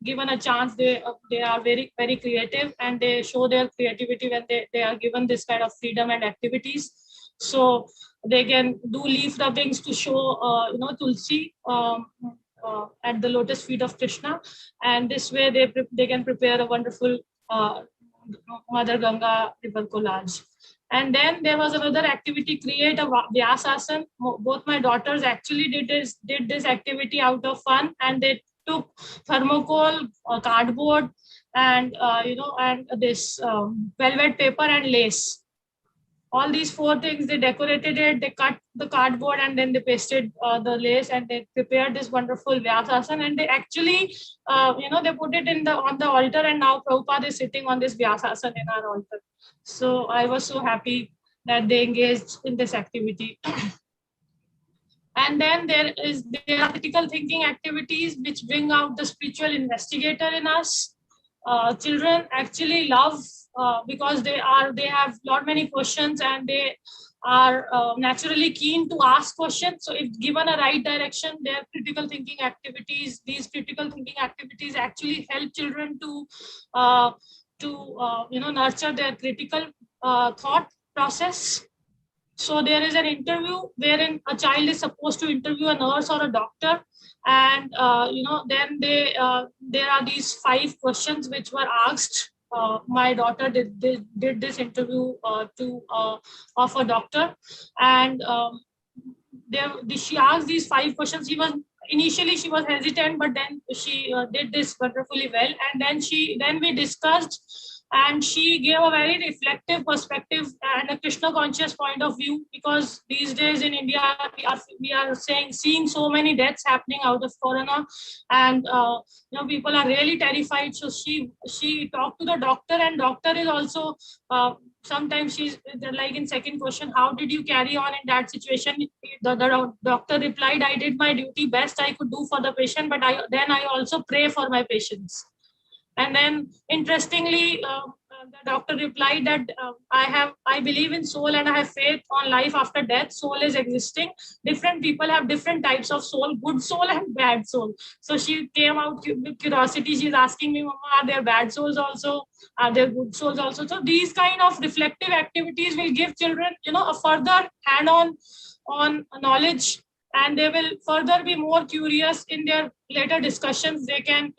given a chance, they are very creative, and they show their creativity when they are given this kind of freedom and activities. So they can do leaf rubbings to show Tulsi at the lotus feet of Krishna, and this way they can prepare a wonderful Mother Ganga river collage. And then there was another activity, create a Vyasasana. Both my daughters actually did this activity out of fun, and they took thermocol, cardboard, and and this velvet paper and lace. All these four things, they decorated it, they cut the cardboard, and then they pasted the lace, and they prepared this wonderful Vyasasana, and they actually they put it on the altar, and now Prabhupada is sitting on this Vyasasana in our altar. So I was so happy that they engaged in this activity. And then there are critical thinking activities which bring out the spiritual investigator in us. Children actually love because they have lot many questions, and they are naturally keen to ask questions. So if given a right direction, their critical thinking activities, these critical thinking activities actually help children to nurture their critical thought process. So there is an interview wherein a child is supposed to interview a nurse or a doctor, and then there are these 5 questions which were asked. My daughter did this interview of a doctor, and she asked these 5 questions. Initially she was hesitant, but then she did this wonderfully well, and then we discussed, and she gave a very reflective perspective and a Krishna conscious point of view, because these days in India we are seeing so many deaths happening out of corona, and people are really terrified. So she talked to the doctor, and doctor is also sometimes she's like, in second question, how did you carry on in that situation? The doctor replied, I did my duty best I could do for the patient, but I also pray for my patients. And then interestingly, the doctor replied that I believe in soul, and I have faith on life after death. Soul is existing. Different people have different types of soul, good soul and bad soul. So she came out with curiosity. She's asking me, Mama, are there bad souls also? Are there good souls also? So these kind of reflective activities will give children, a further hand-on knowledge, and they will further be more curious in their later discussions. They can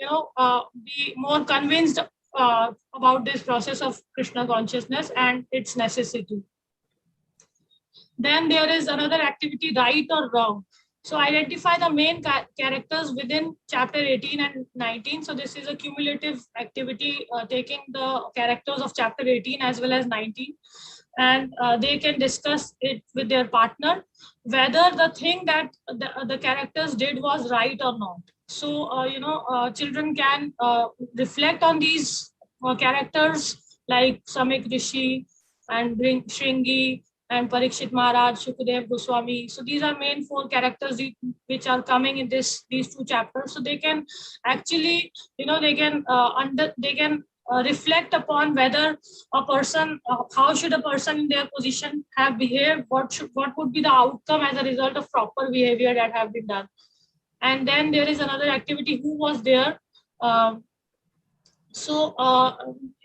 be more convinced about this process of Krishna consciousness and its necessity. Then there is another activity, right or wrong. So identify the main characters within chapter 18 and 19. So this is a cumulative activity, taking the characters of chapter 18 as well as 19, and they can discuss it with their partner, whether the thing that the characters did was right or not. So children can reflect on these characters, like Samik Rishi and Shringi and Parikshit Maharaj, Shukadev Goswami. So these are main 4 characters which are coming in these 2 chapters. So they can actually, they can reflect upon whether a person, how should a person in their position have behaved, what would be the outcome as a result of proper behavior that have been done. And then there is another activity, who was there.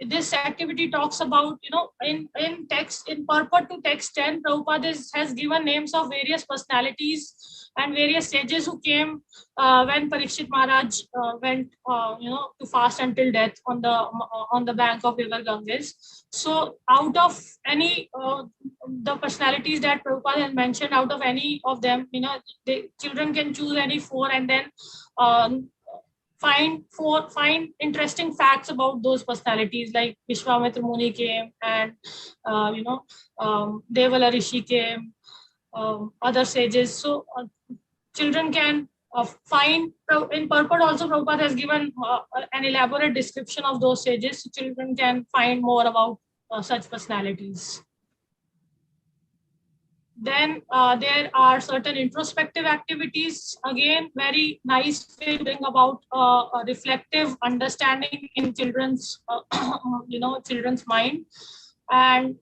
This activity talks about, in text, in purport to text 10, Prabhupada has given names of various personalities and various sages who came when Parikshit Maharaj went, to fast until death on the bank of river Ganges. So out of any the personalities that Prabhupada has mentioned, out of any of them, children can choose any 4, and then find interesting facts about those personalities, like Vishwamitra Muni came, and Devala Rishi came, other sages. So children can find, in purport also Prabhupada has given an elaborate description of those sages, so children can find more about such personalities. Then there are certain introspective activities, again very nice way to bring about a reflective understanding in children's children's mind. And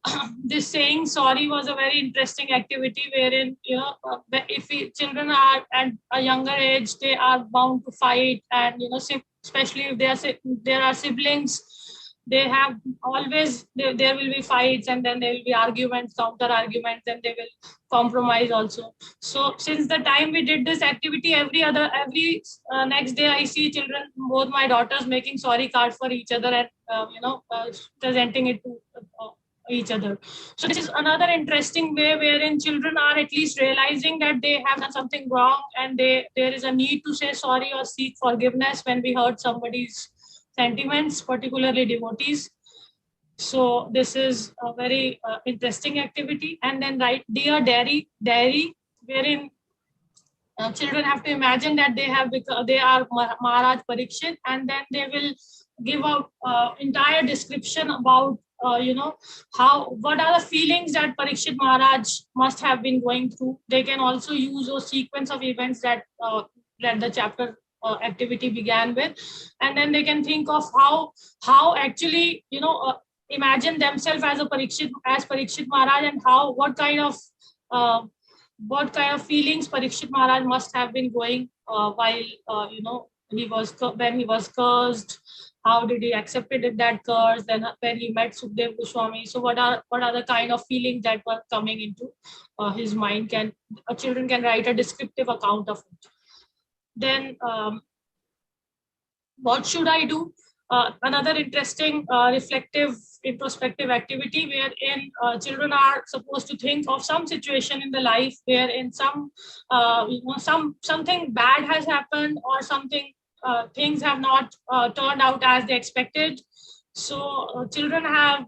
this saying sorry was a very interesting activity, wherein if children are at a younger age, they are bound to fight, and especially if there are siblings, they have always there will be fights, and then there will be arguments, counter arguments, and they will compromise also. So since the time we did this activity, every next day I see children, both my daughters, making sorry card for each other, and presenting it to each other. So this is another interesting way wherein children are at least realizing that they have done something wrong, and there is a need to say sorry or seek forgiveness when we hurt somebody's sentiments, particularly devotees. So this is a very interesting activity. And then write Dear Diary, wherein children have to imagine that they are Maharaj Parikshit, and then they will give a entire description about what are the feelings that Parikshit Maharaj must have been going through. They can also use a sequence of events that the chapter activity began with, and then they can think of how actually imagine themselves as Parikshit Maharaj, and uh, what kind of feelings Parikshit Maharaj must have been going while when he was cursed. How did he accepted that curse? Then when he met Sukhdev Goswami, so what are the kind of feelings that were coming into his mind? Children can write a descriptive account of it. Then what should I do? Another interesting reflective introspective activity, wherein children are supposed to think of some situation in the life wherein something bad has happened, or something things have not turned out as they expected. So children have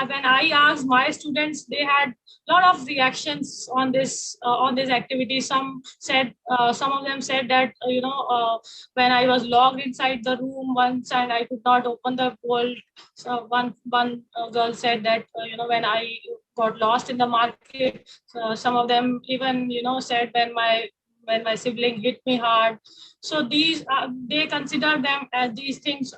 when I asked my students, they had a lot of reactions on this activity. Some of them said that when I was locked inside the room once and I could not open the bolt. So one girl said that when I got lost in the market. Some of them even said when my sibling hit me hard. So these they consider them as these things.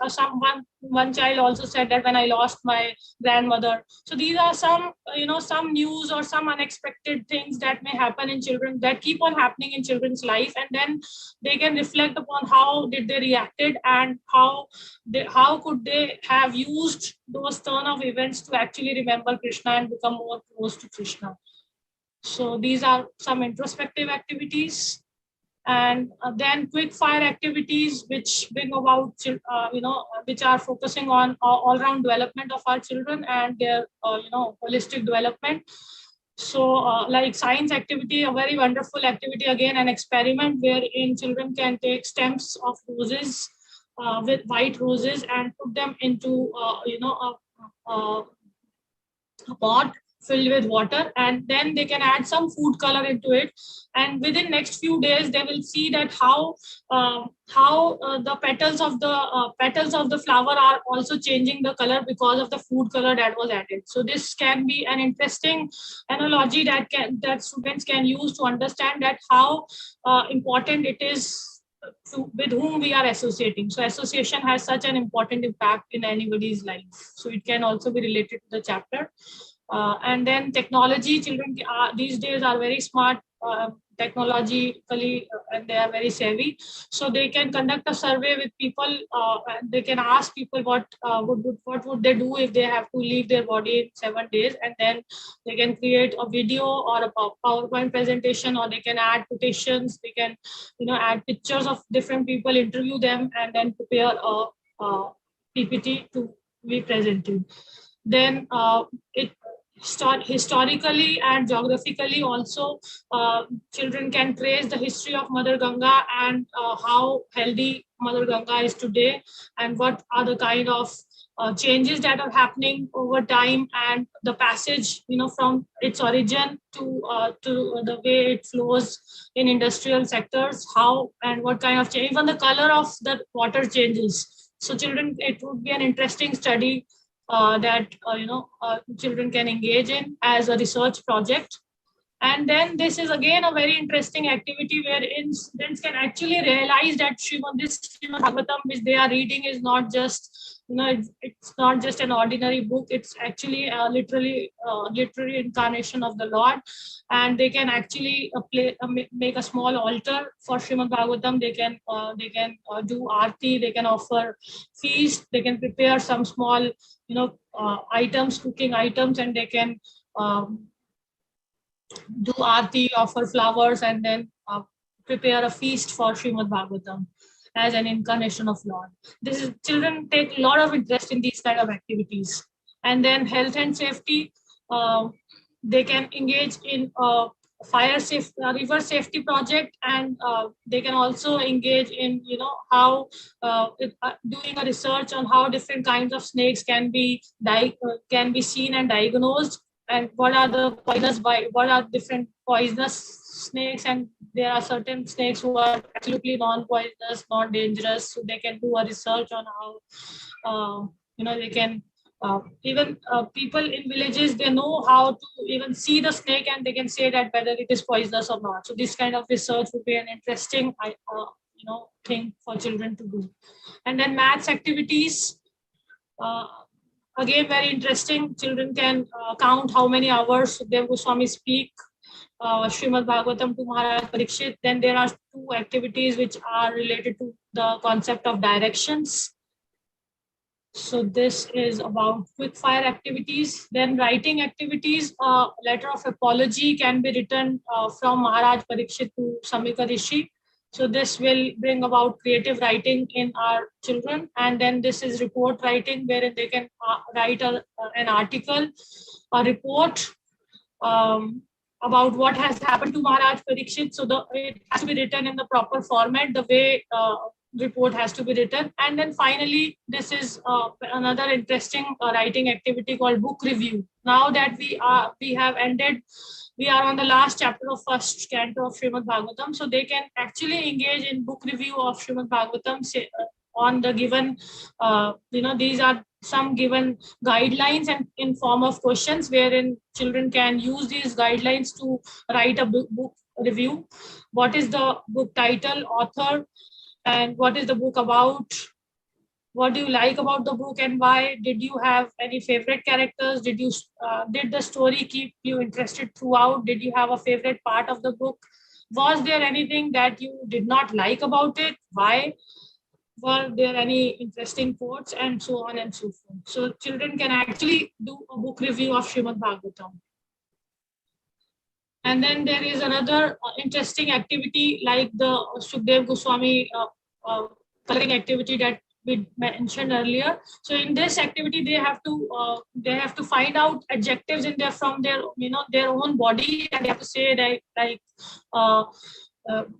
One child also said that when I lost my grandmother. So these are some some news or some unexpected things that may happen in children, that keep on happening in children's life, and then they can reflect upon how did they reacted, and how could they have used those turn of events to actually remember Krishna and become more close to Krishna. So these are some introspective activities. And then quick fire activities which bring about which are focusing on all round development of our children and their holistic development. So like science activity, a very wonderful activity, again an experiment wherein children can take stems of roses, with white roses, and put them into a pot filled with water, and then they can add some food color into it, and within next few days they will see that how the petals of the flower are also changing the color because of the food color that was added. So this can be an interesting analogy that students can use to understand that how important it is with whom we are associating. So association has such an important impact in anybody's life. So it can also be related to the chapter. And then technology, children these days are very smart technologically, and they are very savvy. So they can conduct a survey with people, and they can ask people what would they do if they have to leave their body in 7 days, and then they can create a video or a PowerPoint presentation, or they can add quotations, they can add pictures of different people, interview them, and then prepare a PPT to be presented. Then it historically and geographically also, children can trace the history of Mother Ganga, and how healthy Mother Ganga is today, and what are the kind of changes that are happening over time, and the passage from its origin to the way it flows in industrial sectors, how and what kind of change, even the color of the water changes. So children, it would be an interesting study that children can engage in as a research project. And then this is again a very interesting activity wherein students can actually realize that this Srimad Bhagavatam which they are reading is not just it's not just an ordinary book. It's actually literally literary incarnation of the Lord. And they can actually make a small altar for Srimad Bhagavatam. They can do aarti, they can offer feast, they can prepare some small items, cooking items, and they can um, do aarti, offer flowers, and then prepare a feast for Srimad Bhagavatam as an incarnation of Lord. This is, children take a lot of interest in these kind of activities. And then health and safety, they can engage in river safety project, and they can also engage in how doing a research on how different kinds of snakes can be seen and diagnosed, and what are the what are different poisonous snakes, and there are certain snakes who are absolutely non-poisonous, not dangerous. So they can do a research on how they can even people in villages, they know how to even see the snake, and they can say that whether it is poisonous or not. So this kind of research would be an interesting thing for children to do. And then maths activities, uh, again very interesting. Children can count how many hours Sukhdev Goswami speak Srimad Bhagavatam to Maharaj Parikshit. Then there are two activities which are related to the concept of directions. So this is about quick fire activities. Then writing activities, letter of apology can be written from Maharaj Parikshit to Samika Rishi. So this will bring about creative writing in our children. And then this is report writing, wherein they can write an article, a report about what has happened to Maharaj Parikshit. So it has to be written in the proper format, the way report has to be written. And then finally, this is another interesting writing activity called book review. Now that we have ended, we are on the last chapter of first canto of Srimad Bhagavatam. So they can actually engage in book review of Srimad Bhagavatam, on the given, these are some given guidelines and in form of questions, wherein children can use these guidelines to write a book review. What is the book title, author, and what is the book about? What do you like about the book and why? Did you have any favorite characters? Did the story keep you interested throughout? Did you have a favorite part of the book? Was there anything that you did not like about it? Why? Were there any interesting quotes, and so on and so forth? So children can actually do a book review of Srimad Bhagavatam. And then there is another interesting activity like the Sukhdev Goswami coloring activity that we mentioned earlier. So in this activity, they have to find out adjectives in their from their their own body, and they have to say like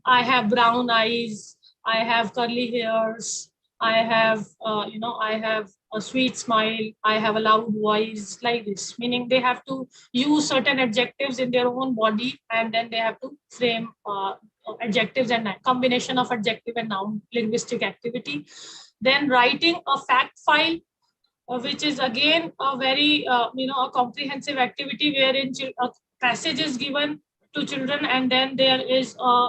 I have brown eyes, I have curly hairs, I have I have a sweet smile, I have a loud voice, like this. Meaning they have to use certain adjectives in their own body, and then they have to frame adjectives and combination of adjective and noun linguistic activity. Then writing a fact file, which is again a very a comprehensive activity, wherein a passage is given to children, and then there is a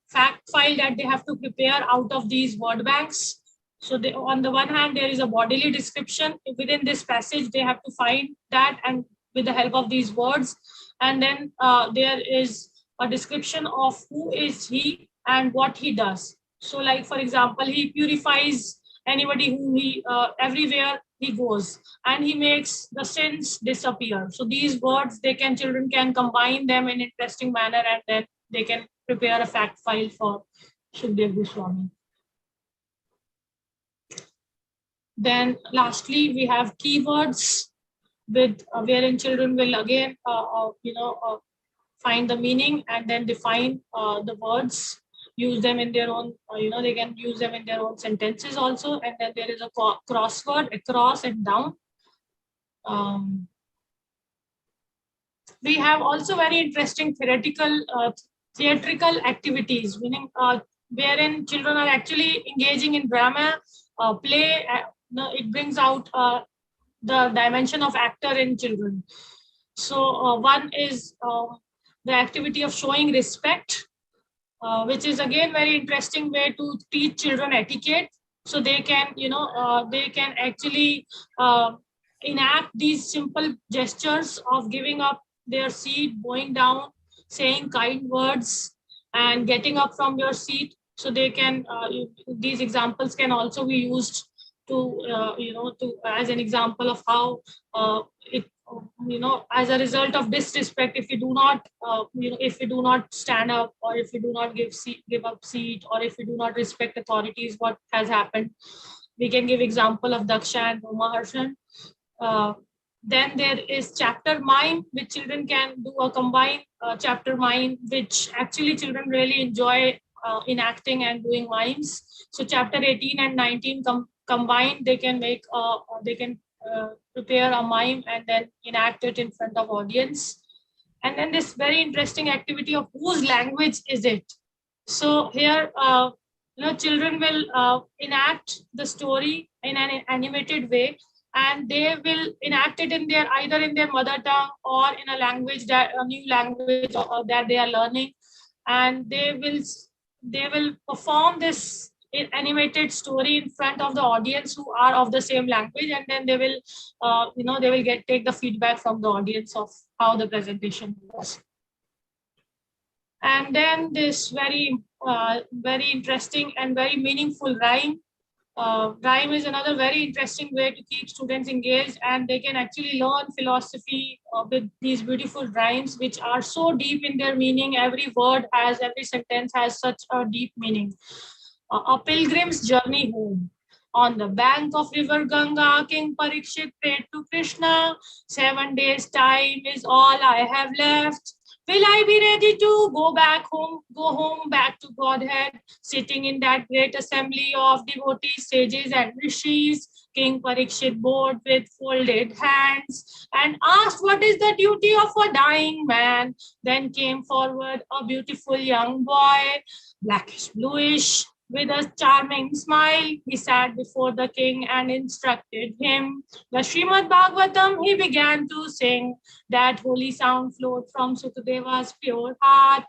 fact file that they have to prepare out of these word banks. So on the one hand, there is a bodily description within this passage. They have to find that, and with the help of these words, and then there is a description of who is he and what he does. So, like for example, he purifies anybody who he everywhere he goes, and he makes the sins disappear. So these words, children can combine them in interesting manner, and then they can prepare a fact file for Sukhdev Goswami. Then lastly, we have keywords, with wherein children will again find the meaning and then define the words, use them in their own they can use them in their own sentences also. And then there is a crossword, across and down. We have also very interesting theatrical activities, meaning wherein children are actually engaging in drama, play. It brings out the dimension of actor in children. So one is the activity of showing respect, which is again very interesting way to teach children etiquette. So they can, they can actually enact these simple gestures of giving up their seat, bowing down, saying kind words, and getting up from your seat. So they can, these examples can also be used to, to as an example of how it, as a result of disrespect, if you do not, if you do not stand up, or if you do not give up seat, or if you do not respect authorities, what has happened. We can give example of Daksha and Romaharshan. uh, then there is chapter mime, which children can do a combined chapter mime, which actually children really enjoy enacting and doing mimes. So chapter 18 and 19 combined, they can make, they can prepare a mime and then enact it in front of audience. And then this very interesting activity of whose language is it. So here, children will enact the story in an animated way, and they will enact it in their, either in their mother tongue or in a language, that a new language that they are learning. And they will perform this animated story in front of the audience who are of the same language, and then they will, they will take the feedback from the audience of how the presentation was. And then this very interesting and very meaningful rhyme. Rhyme is another very interesting way to keep students engaged, and they can actually learn philosophy with these beautiful rhymes, which are so deep in their meaning. Every sentence has such a deep meaning. A pilgrim's journey home. On the bank of river Ganga, King Parikshit prayed to Krishna, 7 days' time is all I have left. Will I be ready to go home back to Godhead, sitting in that great assembly of devotees, sages, and rishis? King Parikshit bowed with folded hands and asked, what is the duty of a dying man? Then came forward a beautiful young boy, blackish bluish, with a charming smile. He sat before the king and instructed him. The Srimad Bhagavatam he began to sing. That holy sound flowed from Sukadeva's pure heart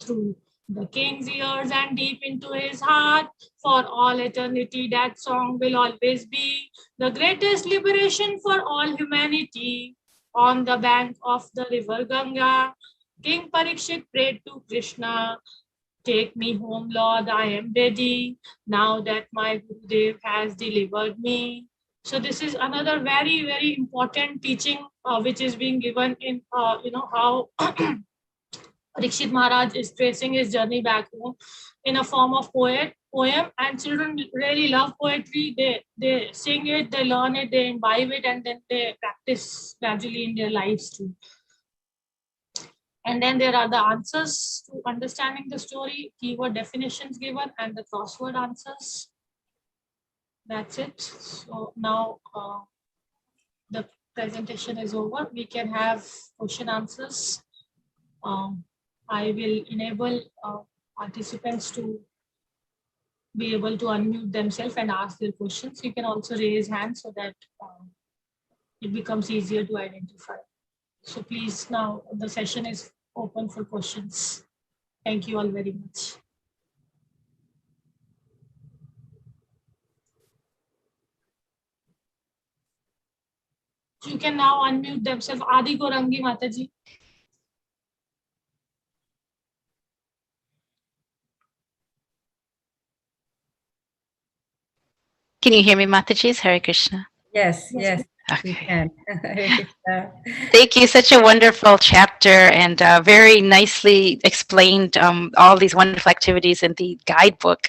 through the king's ears and deep into his heart. For all eternity, that song will always be the greatest liberation for all humanity. On the bank of the river Ganga, King Parikshit prayed to Krishna, take me home, Lord, I am ready, now that my Gurudev has delivered me. So this is another very, very important teaching which is being given in, how Parikshit Maharaj is tracing his journey back home in a form of poem, and children really love poetry. They sing it, they learn it, they imbibe it, and then they practice gradually in their lives too. And then there are the answers to understanding the story, keyword definitions given, and the crossword answers. That's it. So now the presentation is over. We can have question answers. I will enable participants to be able to unmute themselves and ask their questions. You can also raise hands so that it becomes easier to identify. So please, now the session is open for questions. Thank you all very much. You can now unmute themselves. Adi Gorangi Mataji. Can you hear me, Mataji? Hare Krishna. Yes, yes. Okay. We can. Thank you. Such a wonderful chapter, and very nicely explained all these wonderful activities in the guidebook.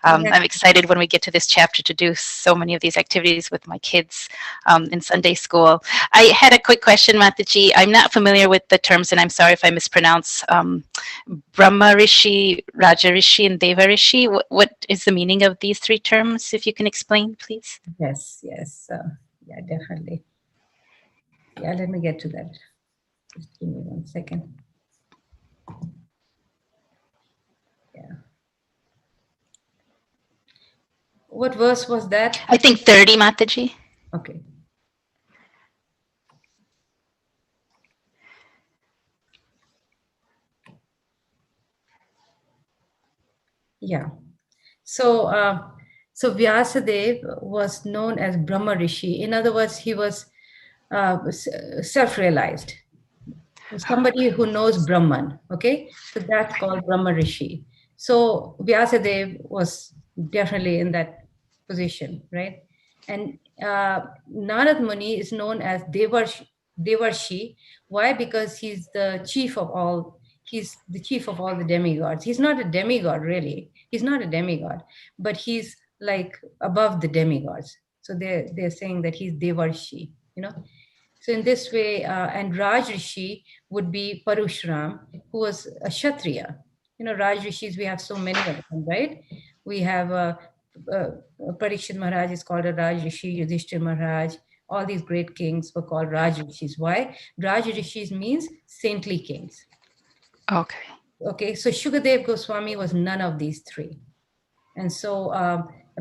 I'm excited when we get to this chapter to do so many of these activities with my kids in Sunday school. I had a quick question, Mataji. I'm not familiar with the terms, and I'm sorry if I mispronounce Brahma Rishi, Raja Rishi, and Deva Rishi. What is the meaning of these three terms, if you can explain, please? Yes, yes. Yeah, definitely. Yeah, let me get to that. Just give me 1 second. Yeah. What verse was that? I think 30, Mataji. Okay. Yeah. So So Vyasadeva was known as Brahma Rishi. In other words, he was self-realized, somebody who knows Brahman. Okay, so that's called Brahma Rishi. So Vyasadeva was definitely in that position, right? And Narad Muni is known as Devarshi. Why? Because he's the chief of all. He's the chief of all the demigods. He's not a demigod, really. He's not a demigod, but he's like above the demigods. So they're saying that he's Devarshi. So in this way, and Raj Rishi would be Parushuram, who was a Kshatriya. Raj Rishis, we have so many of them, right? We have uh, Parikshit Maharaj is called a Raj Rishi, Yudhishthir Maharaj. All these great kings were called Raj Rishis. Why? Raj Rishis means saintly kings. Okay. Okay, so Shukadev Goswami was none of these three. And so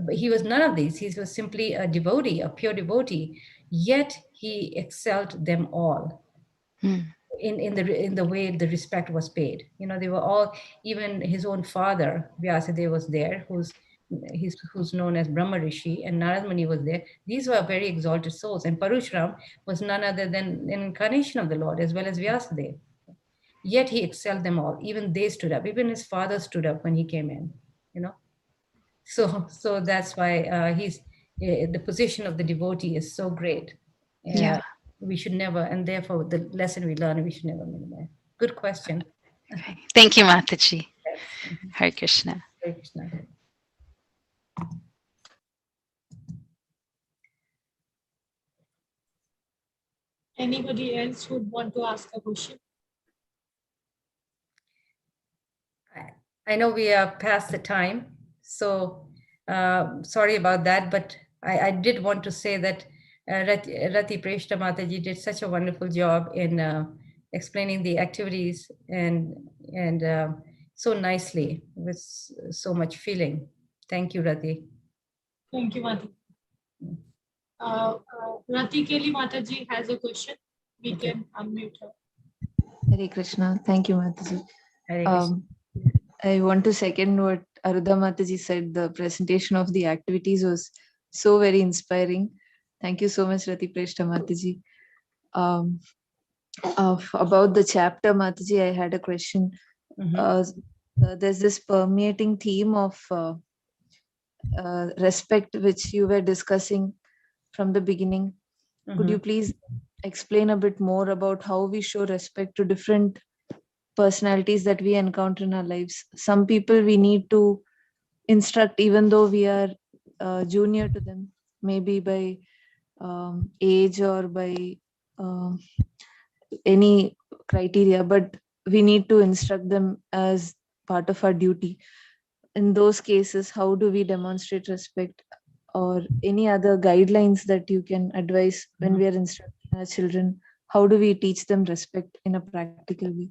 he was none of these. He was simply a devotee, a pure devotee, yet he excelled them all in the way the respect was paid. They were all, even his own father, Vyasadeva was there, who's known as Brahma Rishi, and Narad Muni was there. These were very exalted souls. And Parushuram was none other than an incarnation of the Lord as well as Vyasadeva. Yet he excelled them all. Even they stood up. Even his father stood up when he came in. So that's why the position of the devotee is so great. Yeah. We should never, and therefore the lesson we learn, we should never minimize. Good question. Okay. Thank you, Mataji. Yes. Hare Krishna. Hare Krishna. Anybody else would want to ask a question? I know we are past the time, so sorry about that, but I did want to say that Rati Preshta Mataji did such a wonderful job in explaining the activities and so nicely with so much feeling. Thank you, Rati. Thank you, Mataji. Rati Keli Mataji has a question. We can unmute her. Hare Krishna. Thank you, Mataji. Hare Krishna. I want to second what Arudha Mataji said. The presentation of the activities was so very inspiring. Thank you so much, Rati Preshta Mataji. About the chapter, Mataji, I had a question. There's this permeating theme of respect, which you were discussing from the beginning. Could you please explain a bit more about how we show respect to different personalities that we encounter in our lives? Some people we need to instruct even though we are junior to them, maybe by age or by any criteria, but we need to instruct them as part of our duty. In those cases, how do we demonstrate respect, or any other guidelines that you can advise when we are instructing our children? How do we teach them respect in a practical way?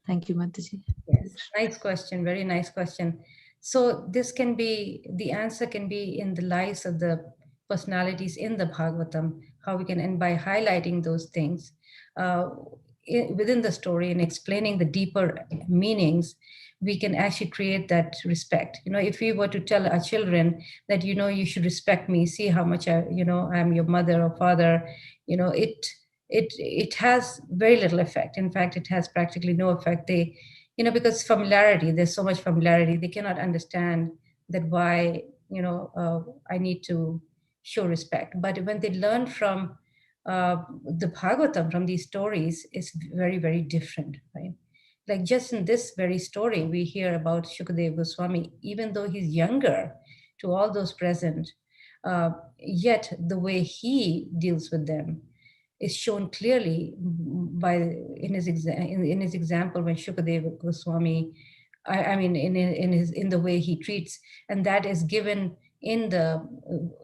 Thank you, Mataji. Yes, nice question. Very nice question. So the answer can be in the lives of the personalities in the Bhagavatam, how we can, and by highlighting those things within the story and explaining the deeper meanings, we can actually create that respect. If we were to tell our children that, you should respect me, see how much I'm your mother or father, it has very little effect. In fact, it has practically no effect. Because familiarity, there's so much familiarity, they cannot understand that why, I need to show respect. But when they learn from the Bhagavatam, from these stories, it's very, very different, right? Like just in this very story, we hear about Shukadeva Goswami, even though he's younger to all those present, yet the way he deals with them is shown clearly in his example when Shukadeva Goswami, I mean, in the way he treats, and that is given in the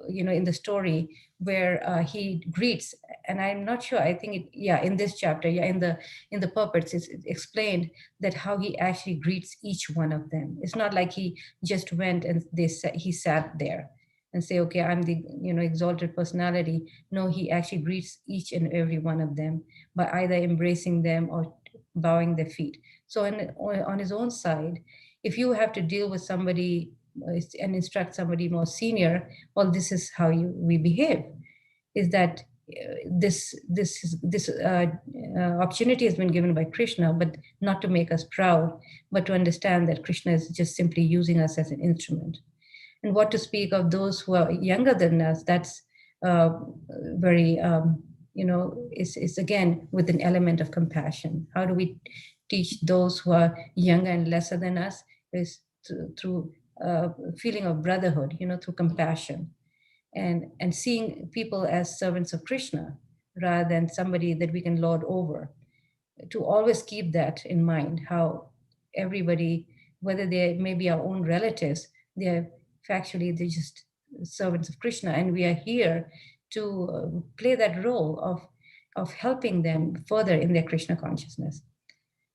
in the story where he greets, and I'm not sure, I think in this chapter, in the puppets, it's explained that how he actually greets each one of them. It's not like he just went and he sat there and say, okay, I'm the exalted personality. No, he actually greets each and every one of them by either embracing them or bowing their feet. So on his own side, if you have to deal with somebody and instruct somebody more senior, well, this is how we behave. Is that this opportunity has been given by Krishna, but not to make us proud, but to understand that Krishna is just simply using us as an instrument. And what to speak of those who are younger than us, that's very, it's again with an element of compassion. How do we teach those who are younger and lesser than us? Is through feeling of brotherhood, through compassion. And seeing people as servants of Krishna rather than somebody that we can lord over. To always keep that in mind, how everybody, whether they may be our own relatives, they're they're just servants of Krishna, and we are here to play that role of helping them further in their Krishna consciousness.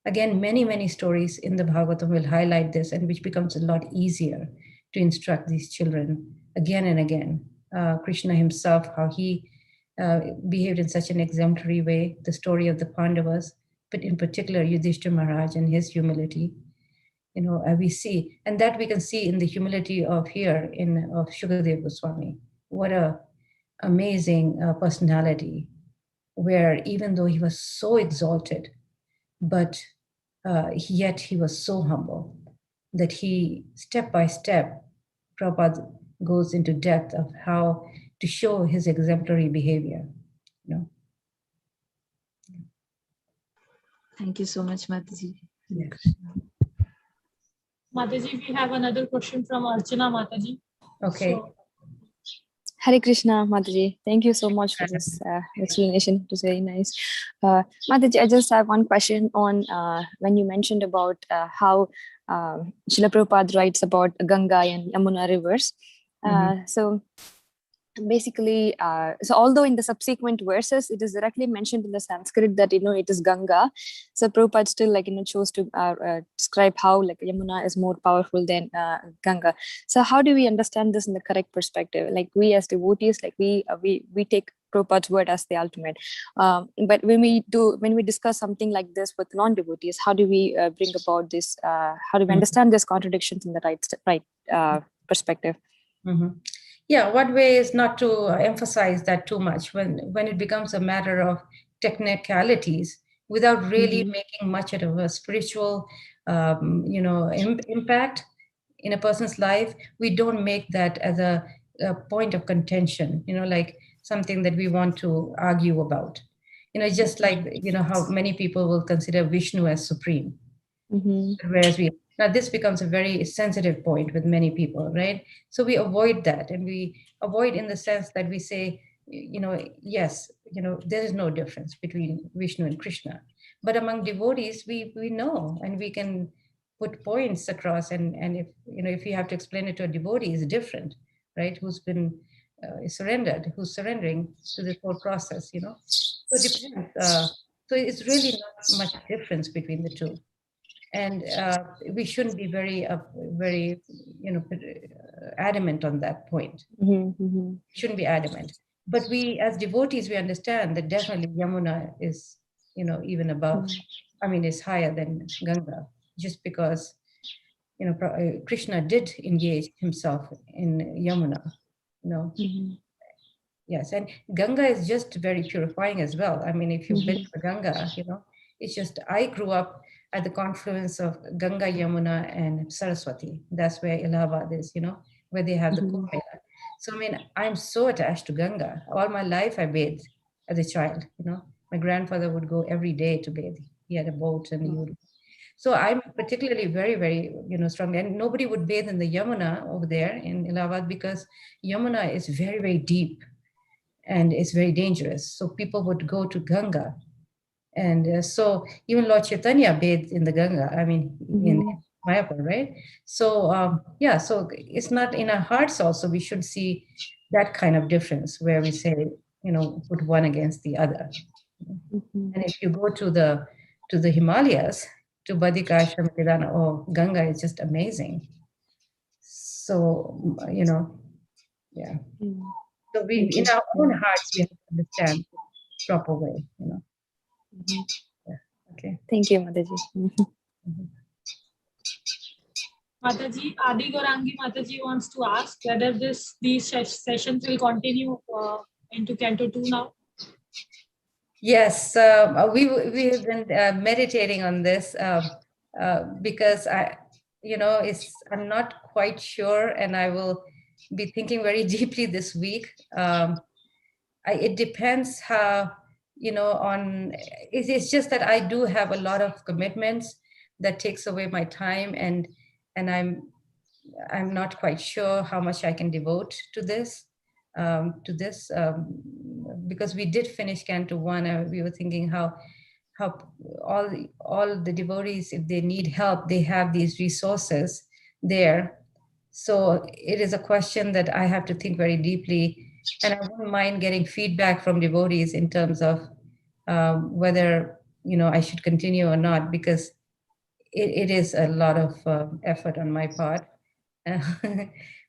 Again, many stories in the Bhagavatam will highlight this, and which becomes a lot easier to instruct these children again and again. Krishna himself, how he behaved in such an exemplary way, the story of the Pandavas, but in particular Yudhishthira Maharaj and his humility, we see, and that we can see in the humility of Shukadev Goswami. What a amazing personality, where even though he was so exalted, but yet he was so humble that he, step by step, Prabhupada goes into depth of how to show his exemplary behavior. Thank you so much, Mataji. Yes. Mataji, we have another question from Archana Mataji. Okay. So, Hare Krishna, Mataji. Thank you so much for this explanation. It was very nice. Mataji, I just have one question on when you mentioned about how Srila Prabhupada writes about Ganga and Yamuna rivers. So basically, so although in the subsequent verses it is directly mentioned in the Sanskrit that it is Ganga, so Prabhupada still chose to describe how Yamuna is more powerful than Ganga. So how do we understand this in the correct perspective? We as devotees, we take Prabhupada's word as the ultimate. But when we discuss something like this with non-devotees, how do we bring about this? How do we understand these contradictions in the right perspective? Yeah, one way is not to emphasize that too much when it becomes a matter of technicalities without really making much of a spiritual, impact in a person's life. We don't make that as a point of contention, like something that we want to argue about. Just like, how many people will consider Vishnu as supreme. Whereas now this becomes a very sensitive point with many people, right? So we avoid that, and we avoid in the sense that we say, yes, there is no difference between Vishnu and Krishna. But among devotees, we know, and we can put points across, and if you have to explain it to a devotee, is different, right? Who's been surrendered, who's surrendering to this whole process, So it depends. So it's really not much difference between the two. And we shouldn't be very adamant on that point. Shouldn't be adamant. But we, as devotees, we understand that definitely Yamuna is, even above. Is higher than Ganga, just because, Krishna did engage himself in Yamuna. Yes, and Ganga is just very purifying as well. If you've been to Ganga, it's just, I grew up at the confluence of Ganga, Yamuna, and Saraswati. That's where Allahabad is, where they have the Kumbh Mela. So, I'm so attached to Ganga. All my life I bathed as a child, My grandfather would go every day to bathe. He had a boat, and he would. So I'm particularly very, very, strong. And nobody would bathe in the Yamuna over there in Allahabad because Yamuna is very, very deep and it's very dangerous. So people would go to Ganga. And so even Lord Chaitanya bathed in the Ganga, in Mayapur, right? So, so it's not in our hearts also, we should see that kind of difference where we say, put one against the other. And if you go to the Himalayas, to Badika Ashram, Kedana, Ganga is just amazing. So, yeah. So we, in our own hearts, we have to understand the proper way, Yeah. Okay. Thank you, Mataji. Mataji, Adi Gorangi Mataji wants to ask whether these sessions will continue into Canto 2 now. Yes, we have been meditating on this because I'm not quite sure, and I will be thinking very deeply this week. It depends how, on it's just that I do have a lot of commitments that takes away my time, and I'm not quite sure how much I can devote to this. Because we did finish Canto 1, we were thinking how all the devotees, if they need help, they have these resources there. So it is a question that I have to think very deeply, and I wouldn't mind getting feedback from devotees in terms of whether I should continue or not, because it is a lot of effort on my part.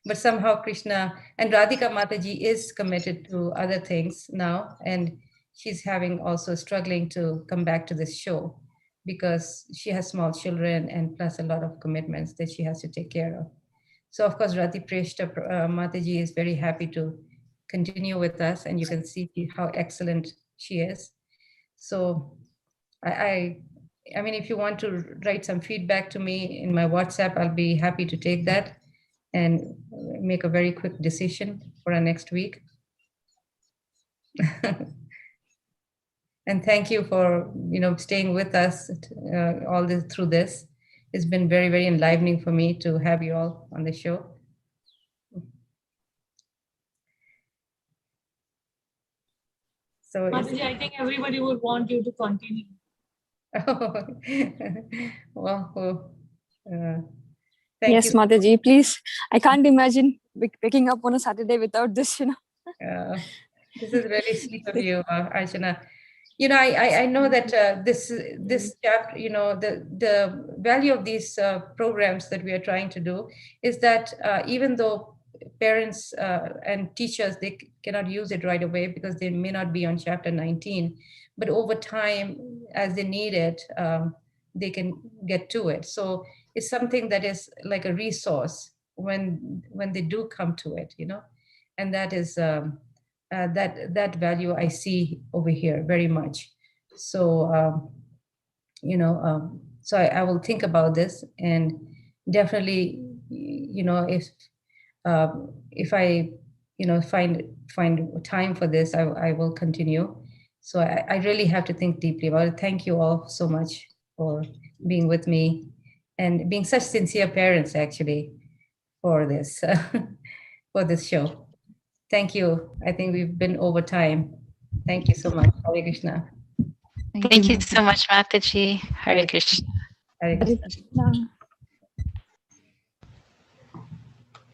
But somehow Krishna and Radhika Mataji is committed to other things now, and she's having also struggling to come back to this show because she has small children and plus a lot of commitments that she has to take care of. So of course Radhi Preshta Mataji is very happy to continue with us, and you can see how excellent she is. So I mean, if you want to write some feedback to me in my WhatsApp, I'll be happy to take that and make a very quick decision for our next week. And thank you for staying with us all this through this. It's been very, very enlivening for me to have you all on the show. So Mataji, I think everybody would want you to continue. Well, yes, Mataji, please. I can't imagine waking up on a Saturday without this, This is really sweet of you, Archana. I know that this chapter, the value of these programs that we are trying to do is that even though parents and teachers, they cannot use it right away because they may not be on chapter 19, but over time, as they need it, they can get to it. So it's something that is like a resource when they do come to it, and that is that value I see over here very much. So so I will think about this, and definitely if I find time for this, I will continue. So I really have to think deeply about it. Thank you all so much for being with me and being such sincere parents, actually, for this for this show. Thank you. I think we've been over time. Thank you so much. Hare Krishna. Thank you so much, Mataji. Hare Krishna. Hare Krishna.